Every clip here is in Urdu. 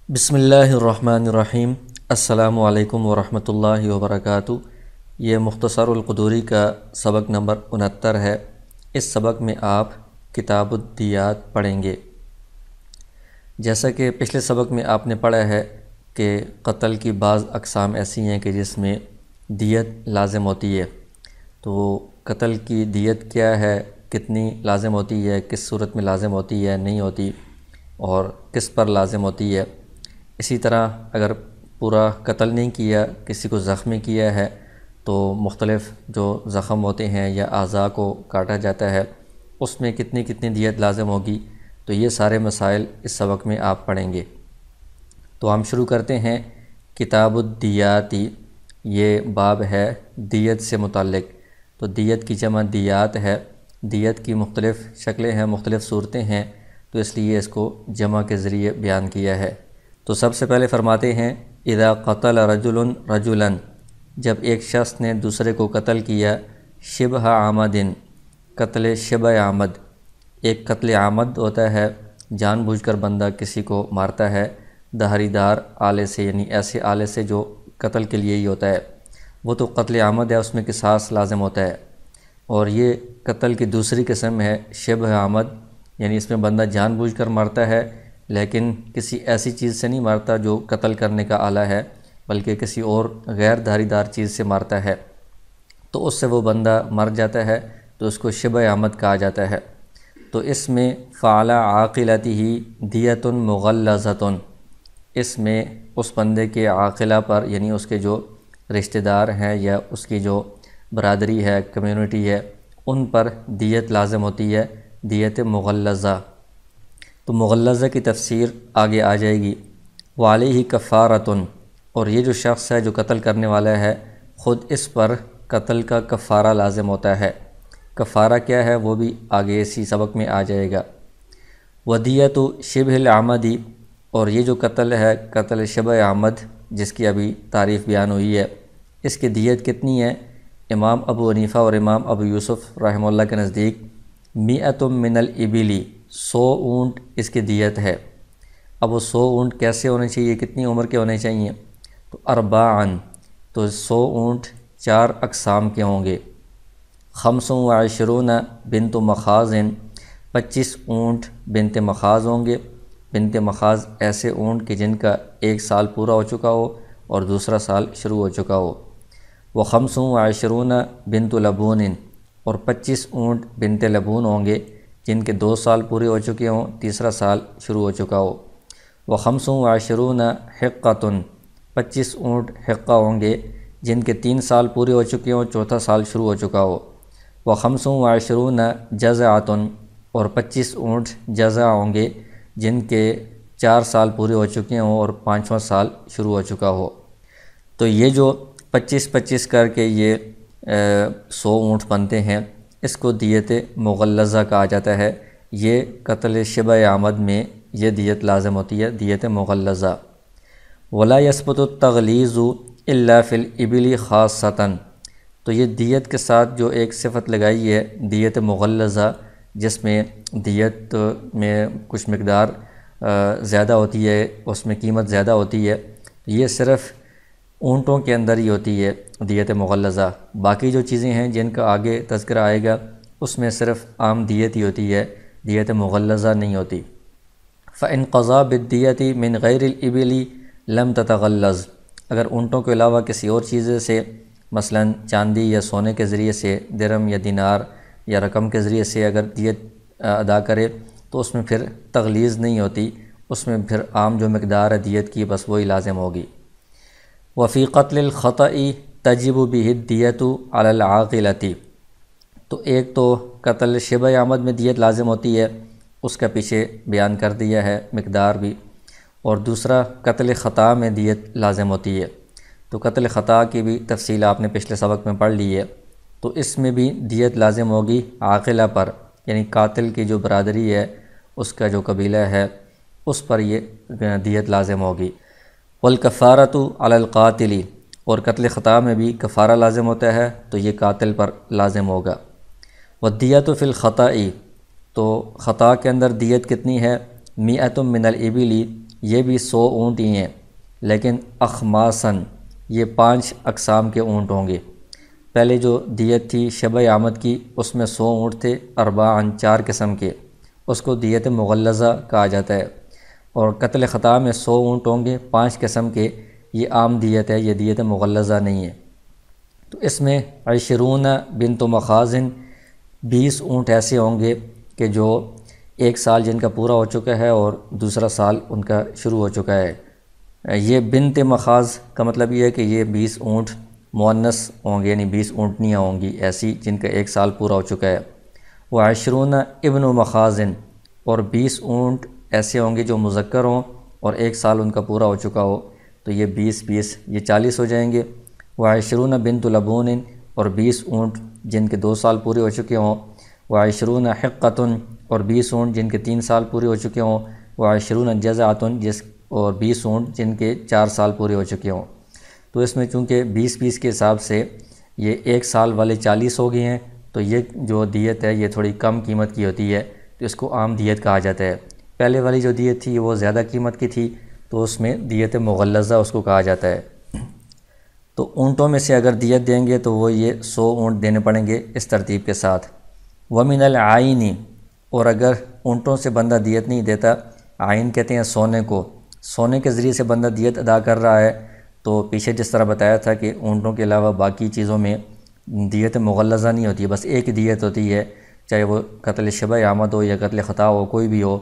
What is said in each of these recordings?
بسم اللہ الرحمن الرحیم۔ السلام علیکم ورحمۃ اللہ وبرکاتہ۔ یہ مختصر القدوری کا سبق نمبر 69 ہے۔ اس سبق میں آپ کتاب الدیات پڑھیں گے۔ جیسا کہ پچھلے سبق میں آپ نے پڑھا ہے کہ قتل کی بعض اقسام ایسی ہیں کہ جس میں دیت لازم ہوتی ہے۔ تو قتل کی دیت کیا ہے، کتنی لازم ہوتی ہے، کس صورت میں لازم ہوتی ہے، نہیں ہوتی، اور کس پر لازم ہوتی ہے۔ اسی طرح اگر پورا قتل نہیں کیا، کسی کو زخمی کیا ہے، تو مختلف جو زخم ہوتے ہیں یا اعضاء کو کاٹا جاتا ہے، اس میں کتنی کتنی دیت لازم ہوگی۔ تو یہ سارے مسائل اس سبق میں آپ پڑھیں گے۔ تو ہم شروع کرتے ہیں۔ کتاب الدیاتی، یہ باب ہے دیت سے متعلق۔ تو دیت کی جمع دیات ہے۔ دیت کی مختلف شکلیں ہیں، مختلف صورتیں ہیں، تو اس لیے اس کو جمع کے ذریعے بیان کیا ہے۔ تو سب سے پہلے فرماتے ہیں اذا قتل رجل رجلا، جب ایک شخص نے دوسرے کو قتل کیا، شبہ عمد، قتل شبہ عمد۔ ایک قتل عمد ہوتا ہے، جان بوجھ کر بندہ کسی کو مارتا ہے دھاری دار آلے سے، یعنی ایسے آلے سے جو قتل کے لیے ہی ہوتا ہے، وہ تو قتل عمد ہے، اس میں قصاص لازم ہوتا ہے۔ اور یہ قتل کی دوسری قسم ہے شبہ عمد، یعنی اس میں بندہ جان بوجھ کر مارتا ہے لیکن کسی ایسی چیز سے نہیں مارتا جو قتل کرنے کا آلہ ہے، بلکہ کسی اور غیر دھاری دار چیز سے مارتا ہے، تو اس سے وہ بندہ مر جاتا ہے، تو اس کو شبہ عمد کہا جاتا ہے۔ تو اس میں فعلی عاقلتہ دیۃ مغلظۃ، اس میں اس بندے کے عاقلہ پر، یعنی اس کے جو رشتہ دار ہیں یا اس کی جو برادری ہے، کمیونٹی ہے، ان پر دیت لازم ہوتی ہے، دیت مغلظہ۔ تو مغلظہ کی تفسیر آگے آ جائے گی۔ وعلیہ کفارۃ، اور یہ جو شخص ہے جو قتل کرنے والا ہے، خود اس پر قتل کا کفارہ لازم ہوتا ہے۔ کفارہ کیا ہے وہ بھی آگے اسی سبق میں آ جائے گا۔ ودیۃ شبہ العمد، اور یہ جو قتل ہے قتل شبہ عمد جس کی ابھی تعریف بیان ہوئی ہے، اس کی دیت کتنی ہے؟ امام ابو حنیفہ اور امام ابو یوسف رحمہ اللہ کے نزدیک 100 من الابل، 100 اونٹ اس کی دیت ہے۔ اب وہ 100 اونٹ کیسے ہونے چاہیے، کتنی عمر کے ہونے چاہیے؟ تو اربعاً، تو 100 اونٹ 4 اقسام کے ہوں گے۔ 25 بنت مخاض، 25 اونٹ بنت مخاض ہوں گے۔ بنت مخاض ایسے اونٹ کہ جن کا 1 سال پورا ہو چکا ہو اور دوسرا سال شروع ہو چکا ہو۔ و25 بنت لبون، اور 25 اونٹ بنت لبون ہوں گے جن کے 2 سال پورے ہو چکے ہوں، تیسرا سال شروع ہو چکا ہو۔ و25 حقۃ، 25 اونٹ حقہ ہوں گے جن کے 3 سال پورے ہو چکے ہوں، چوتھا سال شروع ہو چکا ہو۔ و25 جزعۃ، اور 25 اونٹ جزع ہوں گے جن کے 4 سال پورے ہو چکے ہوں اور 5واں سال شروع ہو چکا ہو۔ تو یہ جو 25 کر کے یہ 100 اونٹ بنتے ہیں، اس کو دیت مغلظہ کہا جاتا ہے۔ یہ قتل شبہ عمد میں یہ دیت لازم ہوتی ہے، دیت مغلظہ۔ ولا یثبت التغلیظ الا فی الابل خاصۃ، تو یہ دیت کے ساتھ جو ایک صفت لگائی ہے دیت مغلظہ، جس میں دیت میں کچھ مقدار زیادہ ہوتی ہے، اس میں قیمت زیادہ ہوتی ہے، یہ صرف اونٹوں کے اندر ہی ہوتی ہے دیت مغلظہ۔ باقی جو چیزیں ہیں جن کا آگے تذکرہ آئے گا اس میں صرف عام دیت ہی ہوتی ہے، دیت مغلظہ نہیں ہوتی۔ فَإِنْ قَضَى بِالدِّيَةِ مِنْ غَيْرِ الْإِبِلِ لَمْ تَتَغَلَّظ، اگر اونٹوں کے علاوہ کسی اور چیز سے، مثلا چاندی یا سونے کے ذریعے سے، درہم یا دینار یا رقم کے ذریعے سے اگر دیت ادا کرے تو اس میں پھر تغلیظ نہیں ہوتی، اس میں پھر عام جو مقدار ہے دیت کی بس وہی لازم ہوگی۔ وفی قتل الخطأ تجب به الدیۃ علی العاقلۃ، تو ایک تو قتل شبہ عمد میں دیت لازم ہوتی ہے، اس کا پیچھے بیان کر دیا ہے مقدار بھی، اور دوسرا قتل خطا میں دیت لازم ہوتی ہے۔ تو قتل خطا کی بھی تفصیل آپ نے پچھلے سبق میں پڑھ لی ہے، تو اس میں بھی دیت لازم ہوگی عاقلہ پر، یعنی قاتل کی جو برادری ہے، اس کا جو قبیلہ ہے، اس پر یہ دیت لازم ہوگی۔ والکفارۃ علی القاتل، اور قتل خطا میں بھی کفارہ لازم ہوتا ہے، تو یہ قاتل پر لازم ہوگا۔ والدیۃ فی الخطأ، تو خطا کے اندر دیت کتنی ہے؟ 100 من الابل، یہ بھی 100 اونٹ ہی ہیں، لیکن اخماسن یہ 5 اقسام کے اونٹ ہوں گے۔ پہلے جو دیت تھی شبہ آمد کی، اس میں 100 اونٹ تھے، اربعن 4 قسم کے، اس کو دیت مغلظہ کہا جاتا ہے۔ اور قتل خطا میں 100 اونٹ ہوں گے 5 قسم کے، یہ عام دیت ہے، یہ دیت مغلظہ نہیں ہے۔ تو اس میں 20 بنت مخازن 20 اونٹ ایسے ہوں گے کہ جو 1 سال جن کا پورا ہو چکا ہے اور دوسرا سال ان کا شروع ہو چکا ہے۔ یہ بنت مخاز کا مطلب یہ ہے کہ یہ 20 اونٹ مؤنث ہوں گے، یعنی 20 اونٹنیاں ہوں گی ایسی جن کا 1 سال پورا ہو چکا ہے۔ و20 ابن مخازن، اور 20 اونٹ ایسے ہوں گے جو مذکر ہوں اور 1 سال ان کا پورا ہو چکا ہو، تو یہ 20 یہ 40 ہو جائیں گے۔ و20 بنت لبون، اور 20 اونٹ جن کے 2 سال پورے ہو چکے ہوں۔ و20 حقۃ، اور 20 اونٹ جن کے 3 سال پورے ہو چکے ہوں۔ و20 جزعۃ، اور 20 اونٹ جن کے 4 سال پورے ہو چکے ہوں۔ تو اس میں چونکہ 20 کے حساب سے یہ 1 سال والے 40 ہو گئے ہیں، تو یہ جو دیت ہے یہ تھوڑی کم قیمت کی ہوتی ہے، تو اس کو عام دیت کہا جاتا ہے۔ پہلے والی جو دیت تھی وہ زیادہ قیمت کی تھی، تو اس میں دیت مغلظہ اس کو کہا جاتا ہے۔ تو اونٹوں میں سے اگر دیت دیں گے تو وہ یہ 100 اونٹ دینے پڑیں گے اس ترتیب کے ساتھ۔ ومن العین، اور اگر اونٹوں سے بندہ دیت نہیں دیتا، عین کہتے ہیں سونے کو، سونے کے ذریعے سے بندہ دیت ادا کر رہا ہے، تو پیچھے جس طرح بتایا تھا کہ اونٹوں کے علاوہ باقی چیزوں میں دیت مغلظہ نہیں ہوتی ہے، بس ایک دیت ہوتی ہے، چاہے وہ قتل شبہ آمد ہو یا قتل خطا ہو، کوئی بھی ہو،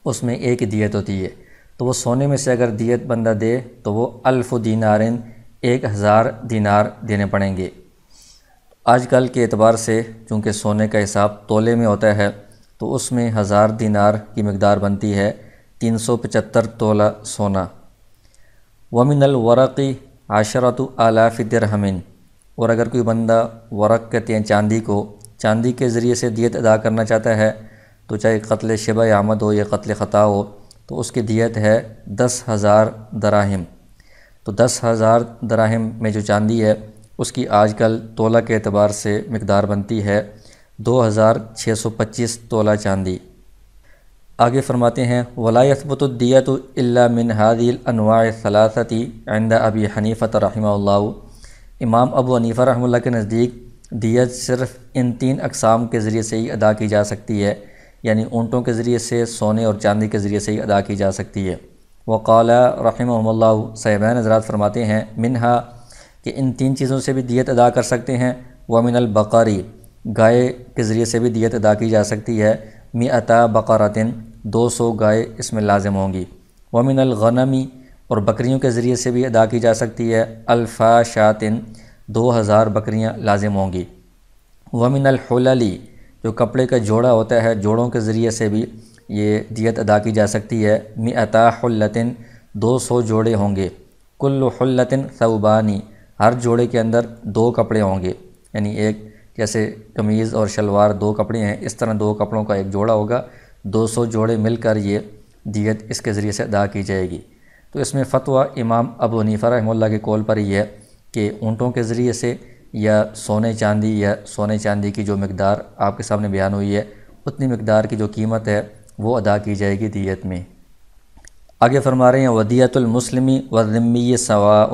اس میں ایک دیت ہوتی ہے۔ تو وہ سونے میں سے اگر دیت بندہ دے تو وہ 1000 دینارن 1000 دینار دینے پڑیں گے۔ آج کل کے اعتبار سے چونکہ سونے کا حساب تولے میں ہوتا ہے، تو اس میں 1000 دینار کی مقدار بنتی ہے 375 تولہ سونا۔ ومن الورق 10,000 درہم، اور اگر کوئی بندہ ورق کہتے ہیں چاندی کو، چاندی کے ذریعے سے دیت ادا کرنا چاہتا ہے، تو چاہے قتل شبہ آمد ہو یا قتل خطا ہو، تو اس کی دیت ہے 10,000 دراہم۔ تو 10,000 دراہم میں جو چاندی ہے اس کی آج کل تولہ کے اعتبار سے مقدار بنتی ہے 2625 تولہ چاندی۔ آگے فرماتے ہیں وَلَا يَثْبُتُ الدِّيَةُ إِلَّا مِنْ هَذِهِ الْأَنْوَاعِ الثَّلَاثَةِ عِنْدَ أَبِي حنیفۃ رحمہ اللہ۔ امام ابو حنیفہ رحمہ اللہ کے نزدیک دیت صرف ان 3 اقسام کے ذریعے سے ہی ادا کی جا سکتی ہے، یعنی اونٹوں کے ذریعے سے، سونے اور چاندی کے ذریعے سے ہی ادا کی جا سکتی ہے۔ وقال رحمہم اللہ، صاحبین حضرات فرماتے ہیں منہا، کہ ان 3 چیزوں سے بھی دیت ادا کر سکتے ہیں۔ ومن البقری، گائے کے ذریعے سے بھی دیت ادا کی جا سکتی ہے، 100 بقرۃ 200 گائے اس میں لازم ہوں گی۔ ومن الغنمی، اور بکریوں کے ذریعے سے بھی ادا کی جا سکتی ہے، 1000 شاۃ 2000 بکریاں لازم ہوں گی۔ ومن الحللی، جو کپڑے کا جوڑا ہوتا ہے، جوڑوں کے ذریعے سے بھی یہ دیت ادا کی جا سکتی ہے، 100 حلۃ 200 جوڑے ہوں گے۔ کل حلۃ ثوبانی، ہر جوڑے کے اندر 2 کپڑے ہوں گے، یعنی ایک جیسے قمیض اور شلوار 2 کپڑے ہیں، اس طرح 2 کپڑوں کا ایک جوڑا ہوگا، 200 جوڑے مل کر یہ دیت اس کے ذریعے سے ادا کی جائے گی۔ تو اس میں فتویٰ امام ابو حنیفہ رحمہ اللہ کے قول پر یہ ہے کہ اونٹوں کے ذریعے سے یا سونے چاندی کی جو مقدار آپ کے سامنے بیان ہوئی ہے، اتنی مقدار کی جو قیمت ہے وہ ادا کی جائے گی دیت میں۔ آگے فرما رہے ہیں ودیت المسلمی والذمی سواء،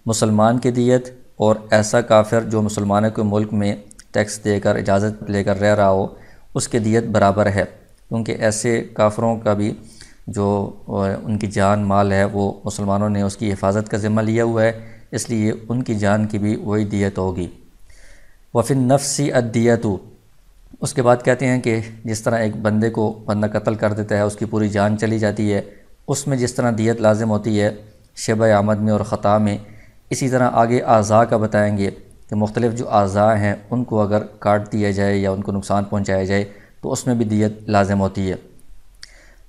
مسلمان کی دیت اور ایسا کافر جو مسلمانوں کے ملک میں ٹیکس دے کر اجازت لے کر رہ رہا ہو، اس کی دیت برابر ہے، کیونکہ ایسے کافروں کا بھی جو ان کی جان مال ہے وہ مسلمانوں نے اس کی حفاظت کا ذمہ لیا ہوا ہے، اس لیے ان کی جان کی بھی وہی دیت ہوگی۔ وفی النفس الدیت، اس کے بعد کہتے ہیں کہ جس طرح ایک بندے کو بندہ قتل کر دیتا ہے، اس کی پوری جان چلی جاتی ہے، اس میں جس طرح دیت لازم ہوتی ہے شبہ آمد میں اور خطا میں، اسی طرح آگے اعضاء کا بتائیں گے کہ مختلف جو اعضاء ہیں ان کو اگر کاٹ دیا جائے یا ان کو نقصان پہنچایا جائے تو اس میں بھی دیت لازم ہوتی ہے۔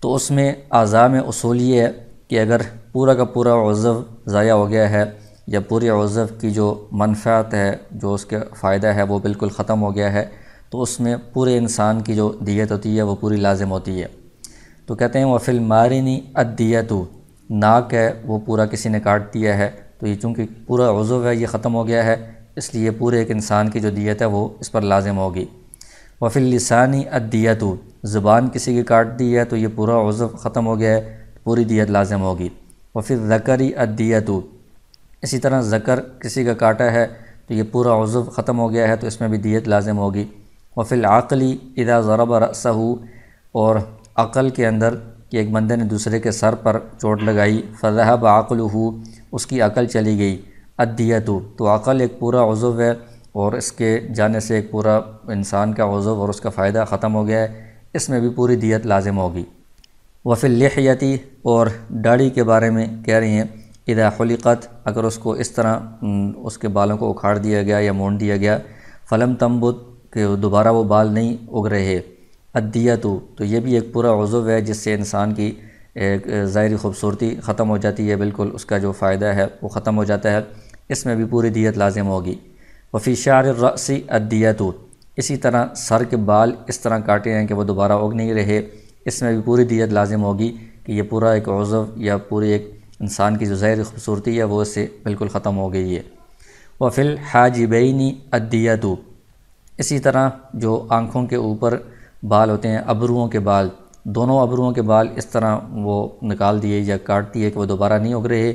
تو اس میں اعضاء میں اصول یہ ہے کہ اگر پورا کا پورا عضو ضائع ہو گیا ہے یا پورے عضو کی جو منفعت ہے، جو اس کے فائدہ ہے، وہ بالکل ختم ہو گیا ہے، تو اس میں پورے انسان کی جو دیت ہوتی ہے وہ پوری لازم ہوتی ہے۔ تو کہتے ہیں وفی المارنی الدیت، ناک ہے وہ پورا کسی نے کاٹ دیا ہے، تو یہ چونکہ پورا عضو ہے یہ ختم ہو گیا ہے، اس لیے پورے ایک انسان کی جو دیت ہے وہ اس پر لازم ہوگی۔ وفی اللسانی الدیت، زبان کسی کی کاٹ دی ہے تو یہ پورا عضو ختم ہو گیا ہے، پوری دیت لازم ہوگی۔ وفی الذکری الدیۃ، اسی طرح ذکر کسی کا کاٹا ہے تو یہ پورا عضو ختم ہو گیا ہے تو اس میں بھی دیت لازم ہوگی۔ وفی العقل اذا ضرب رأسہ، اور عقل کے اندر کہ ایک بندے نے دوسرے کے سر پر چوٹ لگائی، فذهب عقلہ، اس کی عقل چلی گئی، الدیۃ، تو عقل ایک پورا عضو ہے اور اس کے جانے سے ایک پورا انسان کا عضو اور اس کا فائدہ ختم ہو گیا ہے، اس میں بھی پوری دیت لازم ہوگی۔ وفی اللحیۃ، اور داڑھی کے بارے میں کہہ رہی ہیں، اذا حلقت، اگر اس کو اس طرح اس کے بالوں کو اکھاڑ دیا گیا یا مونڈ دیا گیا، فلم تنبت، کہ دوبارہ وہ بال نہیں اگ رہے، الدیۃ، تو یہ بھی ایک پورا عضو ہے جس سے انسان کی ایک ظاہری خوبصورتی ختم ہو جاتی ہے، بالکل اس کا جو فائدہ ہے وہ ختم ہو جاتا ہے، اس میں بھی پوری دیت لازم ہوگی۔ وفی شعر الرأس الدیۃ، اسی طرح سر کے بال اس طرح کاٹے ہیں کہ وہ دوبارہ اگ نہیں رہے، اس میں بھی پوری دیت لازم ہوگی کہ یہ پورا ایک عضو یا پوری ایک انسان کی جو ظاہری خوبصورتی ہے وہ اس سے بالکل ختم ہو گئی ہے۔ وفی الحاجبین الدیۃ، اسی طرح جو آنکھوں کے اوپر بال ہوتے ہیں، ابروؤں کے بال، دونوں ابروؤں کے بال اس طرح وہ نکال دیے یا کاٹ دیے کہ وہ دوبارہ نہیں اگ رہے،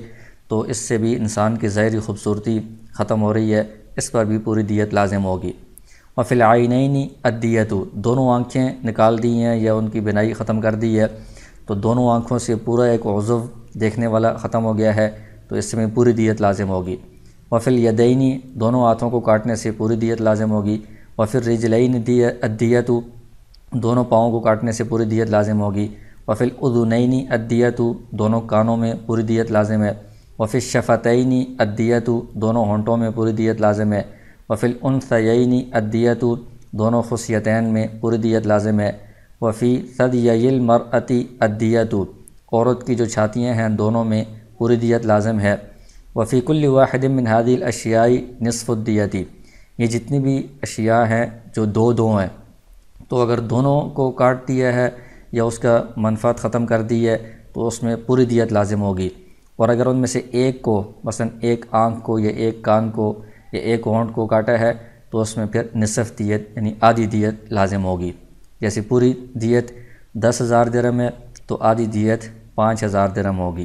تو اس سے بھی انسان کی ظاہری خوبصورتی ختم ہو رہی ہے، اس پر بھی پوری دیت لازم ہوگی۔ وفی العینین الدیۃ، دونوں آنکھیں نکال دی ہیں یا ان کی بینائی ختم کر دی ہے، تو دونوں آنکھوں سے پورا ایک عضو دیکھنے والا ختم ہو گیا ہے، تو اس میں پوری دیت لازم ہوگی۔ وفی الیدین، دونوں ہاتھوں کو کاٹنے سے پوری دیت لازم ہوگی۔ وفی الرجلین الدیۃ، دونوں پاؤں کو کاٹنے سے پوری دیت لازم ہوگی۔ وفی الاذنین الدیۃ، دونوں کانوں میں پوری دیت لازم ہے۔ وفی الشفتین الدیۃ، دونوں ہونٹوں میں پوری دیت لازم ہے۔ وفی الانثیین الدیۃ، دونوں خصیتین میں پوری دیت لازم ہے۔ وفی ثدیی المرأۃ الدیۃ، عورت کی جو چھاتیاں ہیں دونوں میں پوری دیت لازم ہے۔ وفی کل واحد من هذه الاشیاء نصف الدیۃ، یہ جتنی بھی اشیاء ہیں جو دو ہیں، تو اگر دونوں کو کاٹ دیا ہے یا اس کا منفعت ختم کر دی ہے تو اس میں پوری دیت لازم ہوگی، اور اگر ان میں سے ایک کو، مثلا ایک آنکھ کو یا ایک کان کو یا ایک ہونٹ کو کاٹا ہے تو اس میں پھر نصف دیت یعنی آدھی دیت لازم ہوگی۔ جیسے پوری دیت 10,000 درہم ہے تو آدھی دیت 5,000 درہم ہوگی۔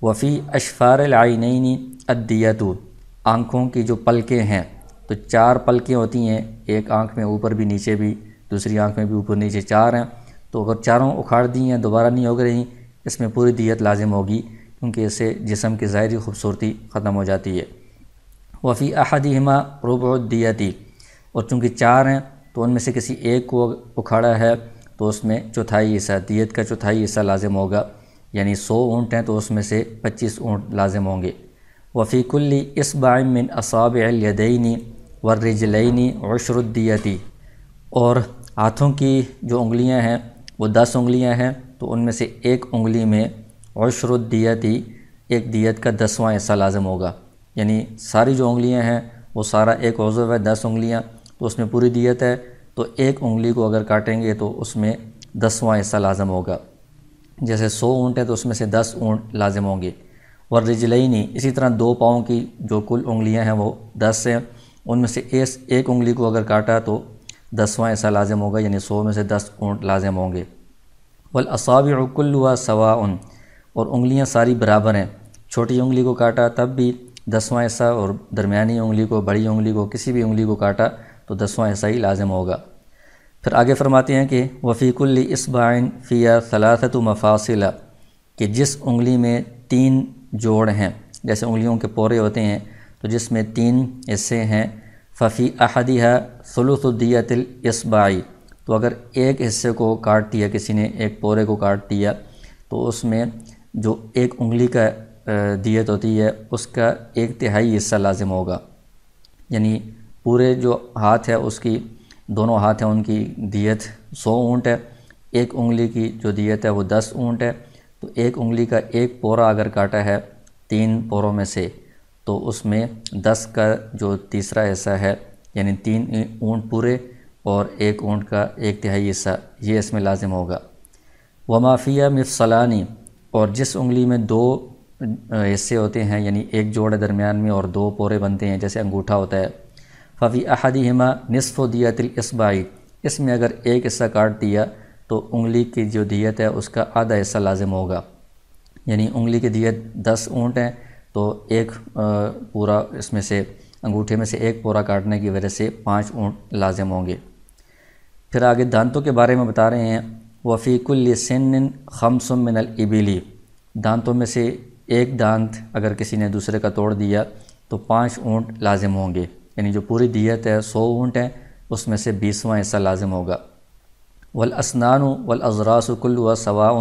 وفی اشفار العینین الدیۃ، آنکھوں کی جو پلکیں ہیں، تو 4 پلکیں ہوتی ہیں، ایک آنکھ میں اوپر بھی نیچے بھی، دوسری آنکھ میں بھی اوپر نیچے 4 ہیں، تو اگر چاروں اکھاڑ دی ہیں دوبارہ نہیں اگ رہی، اس میں پوری دیت لازم ہوگی کیونکہ اس سے جسم کی ظاہری خوبصورتی ختم ہو جاتی ہے۔ وفی احدہما ربع الدیۃ، اور چونکہ 4 ہیں تو ان میں سے کسی ایک کو اکھاڑا ہے تو اس میں چوتھائی حصہ، دیت کا چوتھائی حصہ لازم ہوگا، یعنی 100 اونٹ ہیں تو اس میں سے 25 اونٹ لازم ہوں گے۔ وفی کل اصبع من اصابع الیدین والرجلین عشر الدیۃ، اور ہاتھوں کی جو انگلیاں ہیں وہ 10 انگلیاں ہیں تو ان میں سے ایک انگلی میں عشر الدیۃ، ایک دیت کا 10واں حصہ لازم ہوگا، یعنی ساری جو انگلیاں ہیں وہ سارا ایک عضو ہے، 10 انگلیاں، تو اس میں پوری دیت ہے، تو ایک انگلی کو اگر کاٹیں گے تو اس میں 10واں حصہ لازم ہوگا۔ جیسے 100 اونٹ ہے تو اس میں سے 10 اونٹ لازم ہوں گے۔ والرجلین، اسی طرح 2 پاؤں کی جو کل انگلیاں ہیں وہ 10 ہیں، ان میں سے ایک انگلی کو اگر کاٹا تو 10واں حصہ لازم ہوگا، یعنی 100 میں سے 10 اونٹ لازم ہوں گے۔ والاصابع كلها سواء، اور انگلیاں ساری برابر ہیں، چھوٹی انگلی کو کاٹا تب بھی 10واں حصہ، اور درمیانی انگلی کو، بڑی انگلی کو، کسی بھی انگلی کو کاٹا تو 10واں حصہ ہی لازم ہوگا۔ پھر آگے فرماتے ہیں کہ وفی کل اصبع فیہا 3 مفاصل، کہ جس انگلی میں 3 جوڑ ہیں، جیسے انگلیوں کے پورے ہوتے ہیں تو جس میں 3 حصے ہیں، ففی احدہا ثلث دیت الاصبع، تو اگر ایک حصے کو کاٹ دیا کسی نے، ایک پورے کو کاٹ دیا تو اس میں جو ایک انگلی کا دیت ہوتی ہے اس کا 1/3 حصہ لازم ہوگا، یعنی پورے جو ہاتھ ہے اس کی، دونوں ہاتھ ہیں ان کی دیت 100 اونٹ ہے، ایک انگلی کی جو دیت ہے وہ 10 اونٹ ہے، تو ایک انگلی کا ایک پورا اگر کاٹا ہے 3 پوروں میں سے تو اس میں 10 کا جو تیسرا حصہ ہے، یعنی 3 اونٹ پورے اور ایک اونٹ کا 1/3 حصہ، یہ اس میں لازم ہوگا۔ وما فیہا مفصلان، اور جس انگلی میں 2 حصے ہوتے ہیں، یعنی ایک جوڑ درمیان میں اور 2 پورے بنتے ہیں جیسے انگوٹھا ہوتا ہے، ففی احدہما نصف دیت الاصبع، اس میں اگر ایک حصہ کاٹ دیا تو انگلی کی جو دیت ہے اس کا آدھا حصہ لازم ہوگا، یعنی انگلی کی دیت 10 اونٹ ہیں تو ایک پورا اس میں سے انگوٹھے میں سے ایک پورا کاٹنے کی وجہ سے 5 اونٹ لازم ہوں گے۔ پھر آگے دانتوں کے بارے میں بتا رہے ہیں، وَفِي كُلِّ سِنٍ خَمْسٌ مِّنَ الْإِبِلِ، دانتوں میں سے ایک دانت اگر کسی نے دوسرے کا توڑ دیا تو 5 اونٹ لازم ہوں گے، یعنی جو پوری دیت ہے 100 اونٹ ہے اس میں سے 20واں حصہ لازم ہوگا۔ والاسنان والاضراس كلها سواء،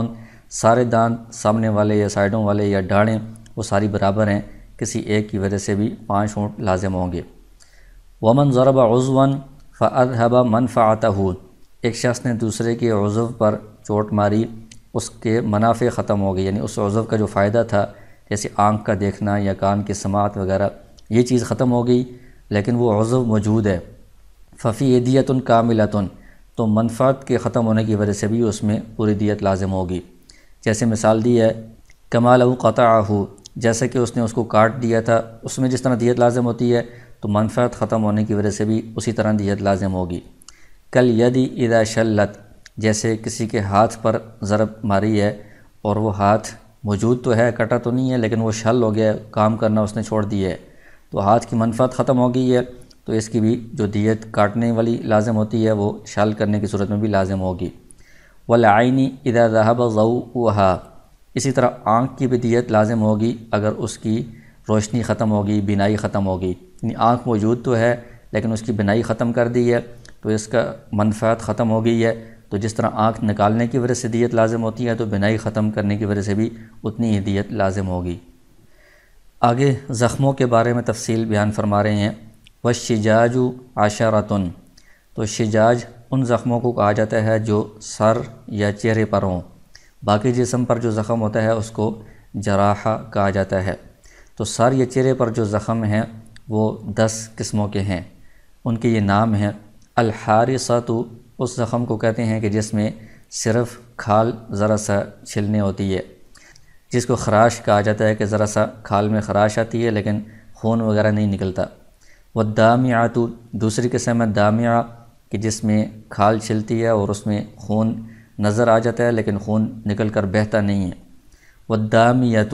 سارے دانت سامنے والے یا سائڈوں والے یا ڈاڑیں وہ ساری برابر ہیں، کسی ایک کی وجہ سے بھی 5 اونٹ لازم ہوں گے۔ ومن ضرب عضوا فاذهب منفعته، ایک شخص نے دوسرے کے عضو پر چوٹ ماری، اس کے منافع ختم ہو گئی، یعنی اس عضو کا جو فائدہ تھا جیسے آنکھ کا دیکھنا یا کان کی سماعت وغیرہ یہ چیز ختم ہو گئی لیکن وہ عضو موجود ہے۔ ففی دیت کاملۃ، تو منفعت کے ختم ہونے کی وجہ سے بھی اس میں پوری دیت لازم ہوگی۔ جیسے مثال دی ہے کما لو قطعہ، جیسے کہ اس نے اس کو کاٹ دیا تھا، اس میں جس طرح دیت لازم ہوتی ہے تو منفعت ختم ہونے کی وجہ سے بھی اسی طرح دیت لازم ہوگی۔ کل یدی اذا شلت، جیسے کسی کے ہاتھ پر ضرب ماری ہے اور وہ ہاتھ موجود تو ہے، کٹا تو نہیں ہے لیکن وہ شل ہو گیا، کام کرنا اس نے چھوڑ دیا ہے تو ہاتھ کی منفعت ختم ہو گئی ہے، تو اس کی بھی جو دیت کاٹنے والی لازم ہوتی ہے وہ شال کرنے کی صورت میں بھی لازم ہوگی۔ والعین اذا ذهب ضوءها، اسی طرح آنکھ کی بھی دیت لازم ہوگی اگر اس کی روشنی ختم ہوگی، بینائی ختم ہوگی، یعنی آنکھ موجود تو ہے لیکن اس کی بینائی ختم کر دی ہے تو اس کا منفعت ختم ہو گئی ہے، تو جس طرح آنکھ نکالنے کی وجہ سے دیت لازم ہوتی ہے تو بینائی ختم کرنے کی وجہ سے بھی اتنی ہی دیت لازم ہوگی۔ آگے زخموں کے بارے میں تفصیل بیان فرما رہے ہیں، والشجاج عشرۃ، تو شجاج ان زخموں کو کہا جاتا ہے جو سر یا چہرے پر ہوں، باقی جسم پر جو زخم ہوتا ہے اس کو جراحہ کہا جاتا ہے۔ تو سر یا چہرے پر جو زخم ہیں وہ 10 قسموں کے ہیں، ان کے یہ نام ہیں۔ الحارصۃ، اس زخم کو کہتے ہیں کہ جس میں صرف کھال ذرا سا چھلنے ہوتی ہے، جس کو خراش کہا جاتا ہے کہ ذرا سا کھال میں خراش آتی ہے لیکن خون وغیرہ نہیں نکلتا۔ والدامعۃ، دوسری قسم ہے دامعہ کہ جس میں کھال چھلتی ہے اور اس میں خون نظر آ جاتا ہے لیکن خون نکل کر بہتا نہیں ہے۔ والدامیۃ،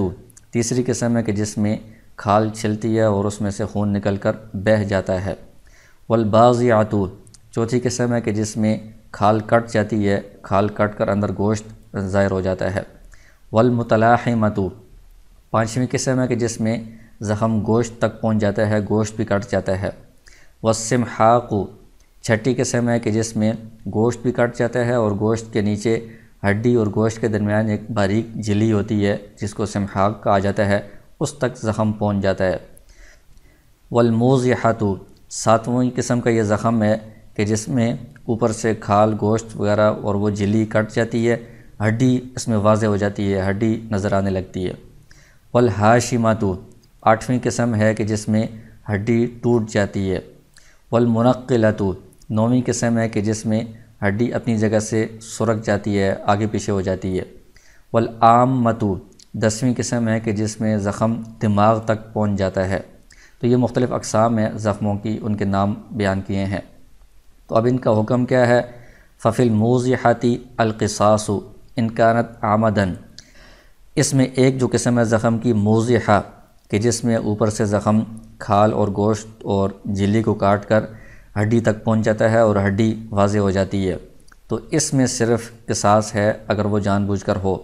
تیسری قسم ہے کہ جس میں کھال چھلتی ہے اور اس میں سے خون نکل کر بہہ جاتا ہے۔ والباضعۃ، چوتھی قسم ہے کہ جس میں کھال کٹ جاتی ہے، کھال کٹ کر اندر گوشت ظاہر ہو جاتا ہے۔ والمتلاحمۃ، پانچویں قسم ہے کہ جس میں زخم گوشت تک پہنچ جاتا ہے، گوشت بھی کٹ جاتا ہے۔ والسمحاق، چھٹی قسم ہے کہ جس میں گوشت بھی کٹ جاتا ہے اور گوشت کے نیچے ہڈی اور گوشت کے درمیان ایک باریک جھلی ہوتی ہے جس کو سمحاق کہا جاتا ہے، اس تک زخم پہنچ جاتا ہے۔ والموضحۃ، ساتویں قسم کا یہ زخم ہے کہ جس میں اوپر سے کھال گوشت وغیرہ اور وہ جھلی کٹ جاتی ہے، ہڈی اس میں واضح ہو جاتی ہے، ہڈی نظر آنے لگتی ہے۔ والہاشمۃ، آٹھویں قسم ہے کہ جس میں ہڈی ٹوٹ جاتی ہے۔ والمنقلۃ، نویں قسم ہے کہ جس میں ہڈی اپنی جگہ سے سرک جاتی ہے، آگے پیچھے ہو جاتی ہے۔ والعامۃ، 10ویں قسم ہے کہ جس میں زخم دماغ تک پہنچ جاتا ہے۔ تو یہ مختلف اقسام ہیں زخموں کی، ان کے نام بیان کیے ہیں۔ تو اب ان کا حکم کیا ہے؟ ففی الموضحۃ القصاص ان کانت عمدن، اس میں ایک جو قسم ہے زخم کی موضحہ کہ جس میں اوپر سے زخم کھال اور گوشت اور جھلی کو کاٹ کر ہڈی تک پہنچ جاتا ہے اور ہڈی واضح ہو جاتی ہے، تو اس میں صرف قصاص ہے اگر وہ جان بوجھ کر ہو۔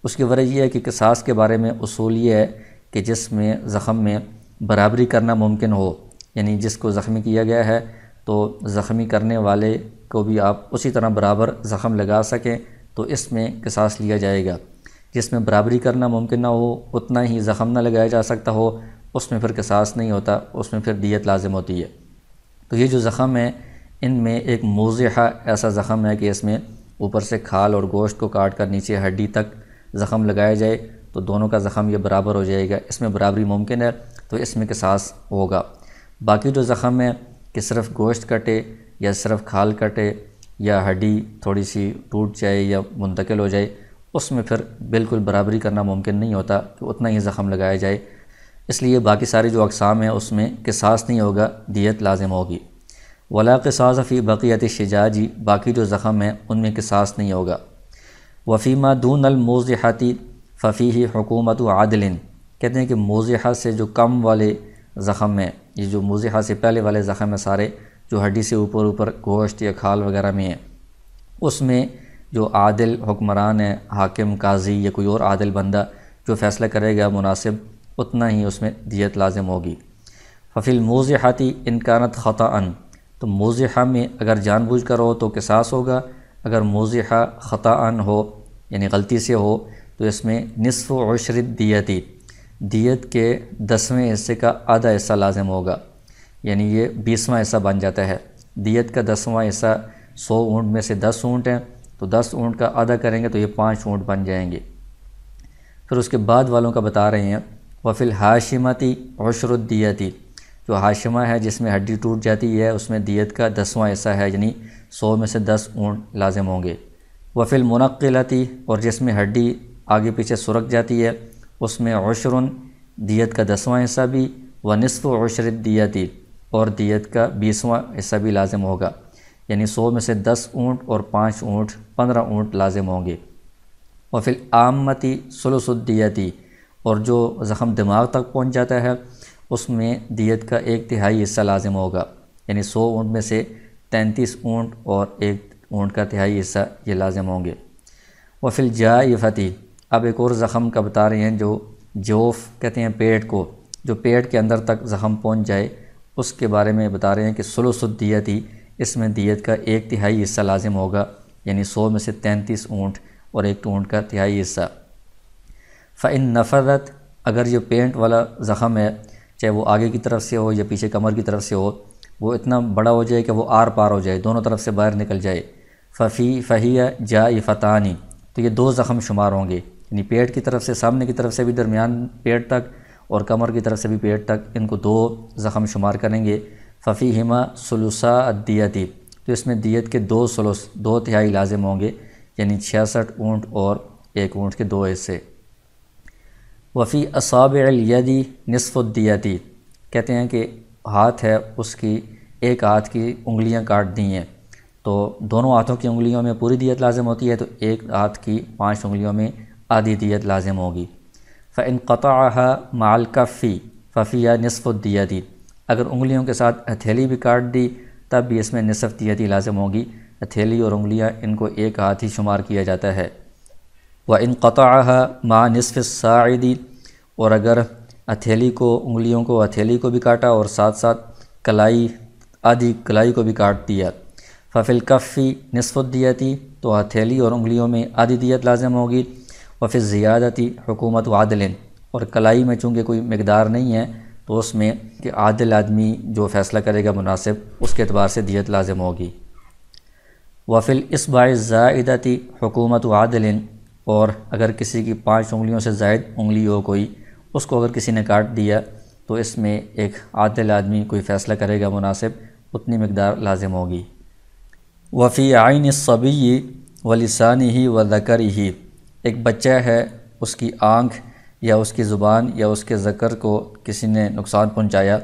اس کی وجہ یہ ہے کہ قصاص کے بارے میں اصول یہ ہے کہ جس میں زخم میں برابری کرنا ممکن ہو، یعنی جس کو زخمی کیا گیا ہے تو زخمی کرنے والے کو بھی آپ اسی طرح برابر زخم لگا سکیں تو اس میں قصاص لیا جائے گا۔ جس میں برابری کرنا ممکن نہ ہو، اتنا ہی زخم نہ لگایا جا سکتا ہو، اس میں پھر قصاص نہیں ہوتا، اس میں پھر دیت لازم ہوتی ہے۔ تو یہ جو زخم ہے ان میں ایک موضحہ ایسا زخم ہے کہ اس میں اوپر سے کھال اور گوشت کو کاٹ کر نیچے ہڈی تک زخم لگایا جائے تو دونوں کا زخم یہ برابر ہو جائے گا، اس میں برابری ممکن ہے تو اس میں قصاص ہوگا۔ باقی جو زخم ہے کہ صرف گوشت کٹے یا صرف کھال کٹے یا ہڈی تھوڑی سی ٹوٹ جائے یا منتقل ہو جائے، اس میں پھر بالکل برابری کرنا ممکن نہیں ہوتا کہ اتنا ہی زخم لگایا جائے، اس لیے باقی ساری جو اقسام ہیں اس میں قصاص نہیں ہوگا، دیت لازم ہوگی۔ ولا قصاص فی بقیت الشجاج، باقی جو زخم ہیں ان میں قصاص نہیں ہوگا۔ وفیما دون الموضحۃ ففیہ حکومت عدل، کہتے ہیں کہ موضحہ سے جو کم والے زخم ہیں، یہ جو موضحہ سے پہلے والے زخم ہیں سارے جو ہڈی سے اوپر گوشت یا کھال وغیرہ میں ہیں، اس میں جو عادل حکمران ہے، حاکم، قاضی یا کوئی اور عادل بندہ جو فیصلہ کرے گا مناسب، اتنا ہی اس میں دیت لازم ہوگی۔ ففی الموضحۃ ان کانت خطأ، تو موضحہ میں اگر جان بوجھ کر ہو تو قصاص ہوگا، اگر موضحہ خطأ ہو یعنی غلطی سے ہو تو اس میں نصف عشر الدیتی، دیت کے 10ویں حصے کا آدھا حصہ لازم ہوگا، یعنی یہ 20واں حصہ بن جاتا ہے۔ دیت کا 10واں حصہ 100 اونٹ میں سے 10 اونٹ ہیں، تو 10 اونٹ کا آدھا کریں گے تو یہ 5 اونٹ بن جائیں گے۔ پھر اس کے بعد والوں کا بتا رہے ہیں وفی الحاشمۃ عشر الدیتی، جو حاشمہ ہے جس میں ہڈی ٹوٹ جاتی ہے اس میں دیت کا 10واں حصہ ہے، یعنی 100 میں سے 10 اونٹ لازم ہوں گے۔ وفی المنقلۃ، اور جس میں ہڈی آگے پیچھے سرک جاتی ہے اس میں عشر، دیت کا 10واں حصہ بھی، ونصف عشر الدیتی، اور دیت کا 20واں حصہ بھی لازم ہوگا، یعنی 100 میں سے 10 اونٹ اور 5 اونٹ 15 اونٹ لازم ہوں گے۔ وفی العامۃ ثلث الدیتی، اور جو زخم دماغ تک پہنچ جاتا ہے اس میں دیت کا 1/3 حصہ لازم ہوگا، یعنی 100 اونٹ میں سے 33 اونٹ اور 1 اونٹ کا تہائی حصہ یہ لازم ہوں گے۔ وفی الجائفۃ، اب ایک اور زخم کا بتا رہے ہیں جو جوف کہتے ہیں پیٹ کو، جو پیٹ کے اندر تک زخم پہنچ جائے اس کے بارے میں بتا رہے ہیں کہ ثلث الدیتی، اس میں دیت کا 1/3 حصہ لازم ہوگا، یعنی 100 میں سے 33 اونٹ اور 1 اونٹ کا تہائی حصہ۔ فَإِن نَفَذَتْ، اگر یہ پینٹ والا زخم ہے چاہے وہ آگے کی طرف سے ہو یا پیچھے کمر کی طرف سے ہو، وہ اتنا بڑا ہو جائے کہ وہ آر پار ہو جائے، دونوں طرف سے باہر نکل جائے، فَهِيَ جَائِفَتَانِ، تو یہ 2 زخم شمار ہوں گے، یعنی پیٹ کی طرف سے سامنے کی طرف سے بھی درمیان پیٹ تک اور کمر کی طرف سے بھی پیٹ تک، ان کو 2 زخم شمار کریں گے۔ فَفِيهِمَا ثُلُثَا الدِّيَةِ، تو اس میں دیت کے 2 ثلث 2/3 لازم ہوں گے، یعنی 66 اونٹ اور 1 اونٹ کے 2 حصے۔ وفی اصابع الید نصف الدیتی، کہتے ہیں کہ ہاتھ ہے اس کی ایک ہاتھ کی انگلیاں کاٹ دی ہیں، تو دونوں ہاتھوں کی انگلیوں میں پوری دیت لازم ہوتی ہے، تو ایک ہاتھ کی 5 انگلیوں میں آدھی دیت لازم ہوگی۔ فَإِن قَطَعَهَا مَعَ الْكَفِّ فَفِيهَا نِصْفُ الدِّيَةِ، اگر انگلیوں کے ساتھ ہتھیلی بھی کاٹ دی تب بھی اس میں نصف دیت لازم ہوگی، ہتھیلی اور انگلیاں ان کو ایک ہاتھ ہی شمار کیا جاتا ہے۔ وَإِن قَطَعَهَا مَعَ نِصْفِ السَّاعِدِ، اور اگر ہتھیلی کو انگلیوں کو ہتھیلی کو بھی کاٹا اور ساتھ ساتھ کلائی آدھی کلائی کو بھی کاٹ دیا، فَفِي الْكَفِّ نِصْفُ الدِّيَةِ، تو ہتھیلی اور انگلیوں میں آدھی دیت لازم ہوگی۔ وَفِي الزِّيَادَةِ حکومت عادل، اور کلائی میں چونکہ کوئی مقدار نہیں ہے تو اس میں کہ عادل آدمی جو فیصلہ کرے گا مناسب اس کے اعتبار سے دیت لازم ہوگی۔ وَفِي الْإِصْبَعِ الزَّائِدَةِ حکومت عادل، اور اگر کسی کی 5 انگلیوں سے زائد انگلی ہو کوئی، اس کو اگر کسی نے کاٹ دیا تو اس میں ایک عادل آدمی کوئی فیصلہ کرے گا مناسب، اتنی مقدار لازم ہوگی۔ وفی عین الصبی ولسانہ وذکرہ، ایک بچہ ہے اس کی آنکھ یا اس کی زبان یا اس کے ذکر کو کسی نے نقصان پہنچایا،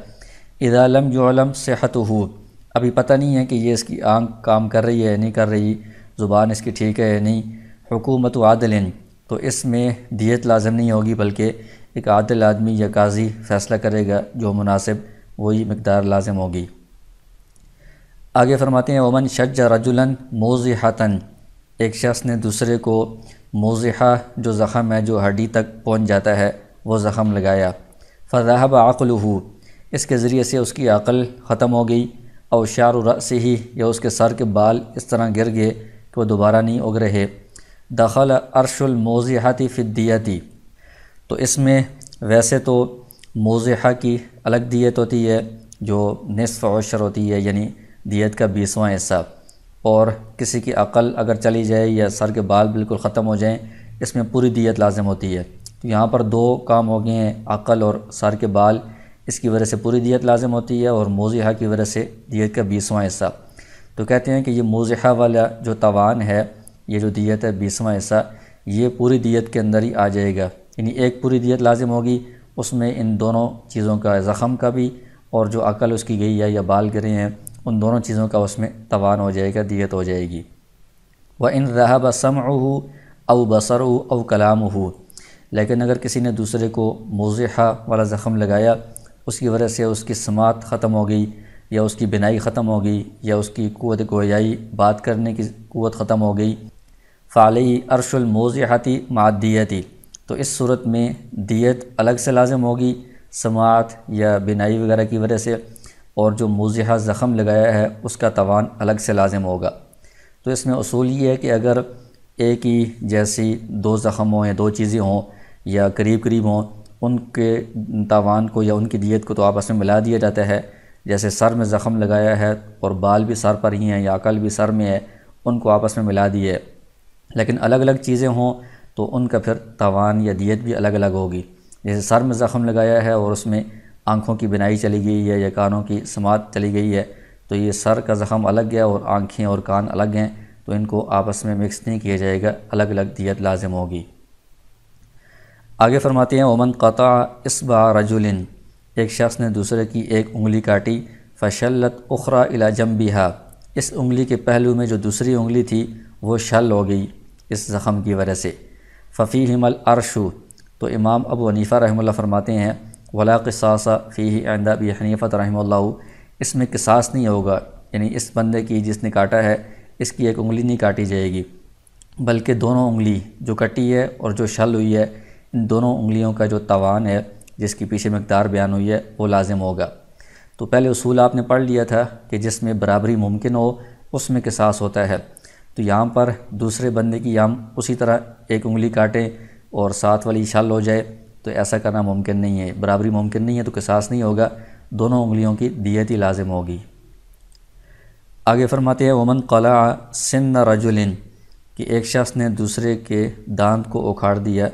اذا لم یعلم صحتہ، ابھی پتہ نہیں ہے کہ یہ اس کی آنکھ کام کر رہی ہے یا نہیں کر رہی، زبان اس کی ٹھیک ہے یا نہیں، حکومت عادل، تو اس میں دیت لازم نہیں ہوگی بلکہ ایک عادل آدمی یا قاضی فیصلہ کرے گا جو مناسب وہی مقدار لازم ہوگی۔ آگے فرماتے ہیں ومن شج رجلا موضحۃ، ایک شخص نے دوسرے کو موضحہ جو زخم ہے جو ہڈی تک پہنچ جاتا ہے وہ زخم لگایا، فذهب عقلہ، اس کے ذریعے سے اس کی عقل ختم ہو گئی، او شعر رأسہ، یا اس کے سر کے بال اس طرح گر گئے کہ وہ دوبارہ نہیں اگ رہے، دخل عرش الموضحۃ فی الدیۃ، تو اس میں ویسے تو موضحہ کی الگ دیت ہوتی ہے جو نصف عشر ہوتی ہے، یعنی دیت کا 20واں حصہ، اور کسی کی عقل اگر چلی جائے یا سر کے بال بالکل ختم ہو جائیں اس میں پوری دیت لازم ہوتی ہے، تو یہاں پر 2 کام ہو گئے ہیں، عقل اور سر کے بال، اس کی وجہ سے پوری دیت لازم ہوتی ہے، اور موضحہ کی وجہ سے دیت کا 20واں حصہ۔ تو کہتے ہیں کہ یہ موضحہ والا جو تاوان ہے، یہ جو دیت ہے 20واں حصہ، یہ پوری دیت کے اندر ہی آ جائے گا، یعنی ایک پوری دیت لازم ہوگی، اس میں ان دونوں چیزوں کا، زخم کا بھی اور جو عقل اس کی گئی ہے یا بال گرے ہیں ان دونوں چیزوں کا اس میں تاوان ہو جائے گا، دیت ہو جائے گی۔ وَإِن ذَهَبَ سَمْعُهُ أَوْ بَصَرُهُ أَوْ كَلَامُهُ، لیکن اگر کسی نے دوسرے کو موضحہ والا زخم لگایا، اس کی وجہ سے اس کی سماعت ختم ہو گئی، یا اس کی بینائی ختم ہو گئی، یا اس کی قوت گویائی بات کرنے کی قوت ختم ہو گئی، فعلیہ عرش الموضحتی مع الدیتی، تو اس صورت میں دیت الگ سے لازم ہوگی سماعت یا بینائی وغیرہ کی وجہ سے، اور جو موضحہ زخم لگایا ہے اس کا تاوان الگ سے لازم ہوگا۔ تو اس میں اصول یہ ہے کہ اگر ایک ہی جیسی دو زخم ہوں یا دو چیزیں ہوں یا قریب قریب ہوں، ان کے تاوان کو یا ان کی دیت کو تو آپس میں ملا دیا جاتا ہے۔ جیسے سر میں زخم لگایا ہے اور بال بھی سر پر ہی ہیں یا عقل بھی سر میں ہے، ان کو آپس میں ملا دیے۔ لیکن الگ الگ چیزیں ہوں تو ان کا پھر تاوان یا دیت بھی الگ الگ ہوگی۔ جیسے سر میں زخم لگایا ہے اور اس میں آنکھوں کی بینائی چلی گئی ہے یا کانوں کی سماعت چلی گئی ہے، تو یہ سر کا زخم الگ ہے اور آنکھیں اور کان الگ ہیں، تو ان کو آپس میں مکس نہیں کیا جائے گا، الگ الگ دیت لازم ہوگی۔ آگے فرماتے ہیں ومن قطع اصبع رجل، ایک شخص نے دوسرے کی ایک انگلی کاٹی، فشلت اخرى الی جنبها، اس انگلی کے پہلو میں جو دوسری انگلی تھی وہ شل ہو گئی اس زخم کی وجہ سے، ففیہم العرش، تو امام ابو حنیفہ رحمہ اللہ فرماتے ہیں ولا قصاص فیہ عند ابی حنیفہ رحمہ اللہ، اس میں قصاص نہیں ہوگا، یعنی اس بندے کی جس نے کاٹا ہے اس کی ایک انگلی نہیں کاٹی جائے گی، بلکہ دونوں انگلی جو کٹی ہے اور جو شل ہوئی ہے، ان دونوں انگلیوں کا جو تاوان ہے جس کی پیچھے مقدار بیان ہوئی ہے وہ لازم ہوگا۔ تو پہلے اصول آپ نے پڑھ لیا تھا کہ جس میں برابری ممکن ہو اس میں قصاص ہوتا ہے، تو یہاں پر دوسرے بندے کی ہم اسی طرح ایک انگلی کاٹیں اور ساتھ والی شل ہو جائے تو ایسا کرنا ممکن نہیں ہے، برابری ممکن نہیں ہے تو قصاص نہیں ہوگا، دونوں انگلیوں کی دیت ہی لازم ہوگی۔ آگے فرماتے ہیں ومن قلع سن رجل، کہ ایک شخص نے دوسرے کے دانت کو اکھاڑ دیا،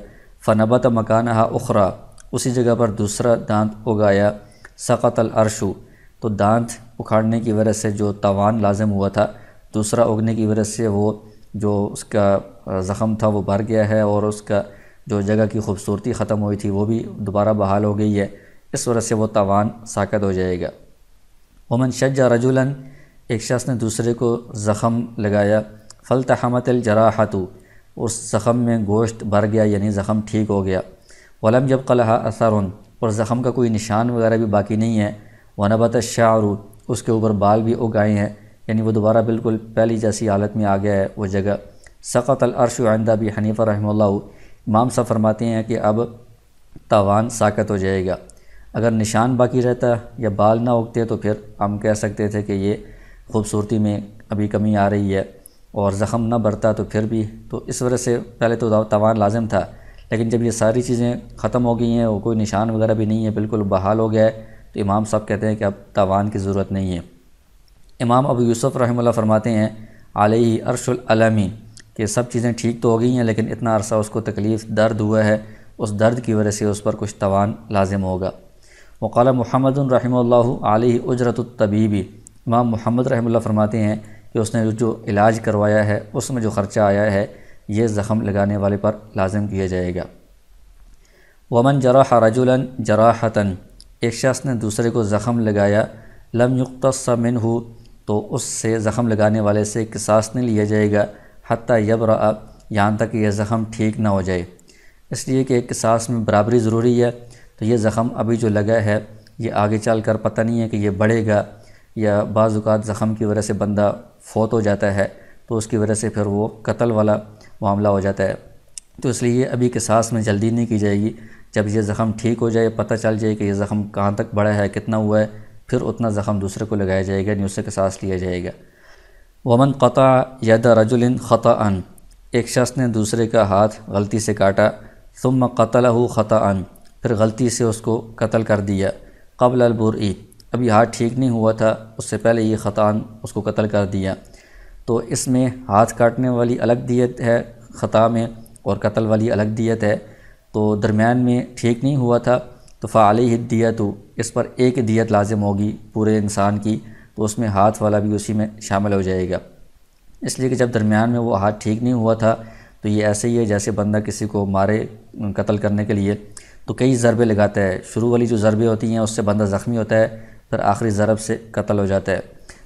فنبت مکانہا اخرى، اسی جگہ پر دوسرا دانت اگایا، سقط العرش، تو دانت اکھاڑنے کی وجہ سے جو تاوان لازم ہوا تھا دوسرا اگنے کی وجہ سے وہ جو اس کا زخم تھا وہ بھر گیا ہے، اور اس کا جو جگہ کی خوبصورتی ختم ہوئی تھی وہ بھی دوبارہ بحال ہو گئی ہے، اس وجہ سے وہ تاوان ساقط ہو جائے گا۔ ومن شج رجلا، ایک شخص نے دوسرے کو زخم لگایا، فالتحمت الجراحۃ، اس زخم میں گوشت بھر گیا یعنی زخم ٹھیک ہو گیا، ولم يبق لها اثر، اور زخم کا کوئی نشان وغیرہ بھی باقی نہیں ہے، ونبت الشعر، اس کے اوپر بال بھی اگ آئے ہیں، یعنی وہ دوبارہ بالکل پہلی جیسی حالت میں آ گیا ہے وہ جگہ، سقط العرش عند ابی حنیفہ رحمہ اللہ، امام صاحب فرماتے ہیں کہ اب تاوان ساقط ہو جائے گا۔ اگر نشان باقی رہتا یا بال نہ اگتے تو پھر ہم کہہ سکتے تھے کہ یہ خوبصورتی میں ابھی کمی آ رہی ہے، اور زخم نہ بڑھتا تو پھر بھی، تو اس وجہ سے پہلے تو تاوان لازم تھا، لیکن جب یہ ساری چیزیں ختم ہو گئی ہیں اور کوئی نشان وغیرہ بھی نہیں ہے، بالکل بحال ہو گیا ہے، تو امام صاحب کہتے ہیں کہ اب تاوان کی ضرورت نہیں ہے۔ امام ابو یوسف رحمہ اللہ فرماتے ہیں علیہ عرش العلمی، کہ سب چیزیں ٹھیک تو ہو گئی ہیں لیکن اتنا عرصہ اس کو تکلیف درد ہوا ہے، اس درد کی وجہ سے اس پر کچھ تاوان لازم ہوگا۔ وقال محمد رحمہ اللہ علیہ اجرت الطبیبی، امام محمد رحمہ اللہ فرماتے ہیں کہ اس نے جو علاج کروایا ہے اس میں جو خرچہ آیا ہے یہ زخم لگانے والے پر لازم کیا جائے گا۔ ومن جرح رجلا جراحتا، ایک شخص نے دوسرے کو زخم لگایا، لم یقتص منہ، تو اس سے زخم لگانے والے سے قصاص نہیں لیا جائے گا، حتی یبرأ، یہاں تک کہ یہ زخم ٹھیک نہ ہو جائے، اس لیے کہ قصاص میں برابری ضروری ہے، تو یہ زخم ابھی جو لگا ہے یہ آگے چل کر پتہ نہیں ہے کہ یہ بڑھے گا، یا بعض اوقات زخم کی وجہ سے بندہ فوت ہو جاتا ہے تو اس کی وجہ سے پھر وہ قتل والا معاملہ ہو جاتا ہے، تو اس لیے ابھی قصاص میں جلدی نہیں کی جائے گی، جب یہ زخم ٹھیک ہو جائے، پتہ چل جائے کہ یہ زخم کہاں تک بڑھا ہے، کتنا ہوا ہے، پھر اتنا زخم دوسرے کو لگایا جائے گا، نہیں اس سے قصاص لیا جائے گا۔ ومن قطع ید رجل خطأ، ایک شخص نے دوسرے کا ہاتھ غلطی سے کاٹا، ثم قتلہ خطأ، پھر غلطی سے اس کو قتل کر دیا، قبل البرء، ابھی ہاتھ ٹھیک نہیں ہوا تھا، اس سے پہلے یہ خطأ اس کو قتل کر دیا، تو اس میں ہاتھ کاٹنے والی الگ دیت ہے خطا میں اور قتل والی الگ دیت ہے، تو درمیان میں ٹھیک نہیں ہوا تھا تو فعلیہ الدیت، اس پر ایک دیت لازم ہوگی پورے انسان کی، تو اس میں ہاتھ والا بھی اسی میں شامل ہو جائے گا، اس لیے کہ جب درمیان میں وہ ہاتھ ٹھیک نہیں ہوا تھا تو یہ ایسے ہی ہے جیسے بندہ کسی کو مارے قتل کرنے کے لیے تو کئی ضربے لگاتا ہے، شروع والی جو ضربیں ہوتی ہیں اس سے بندہ زخمی ہوتا ہے، پھر آخری ضرب سے قتل ہو جاتا ہے،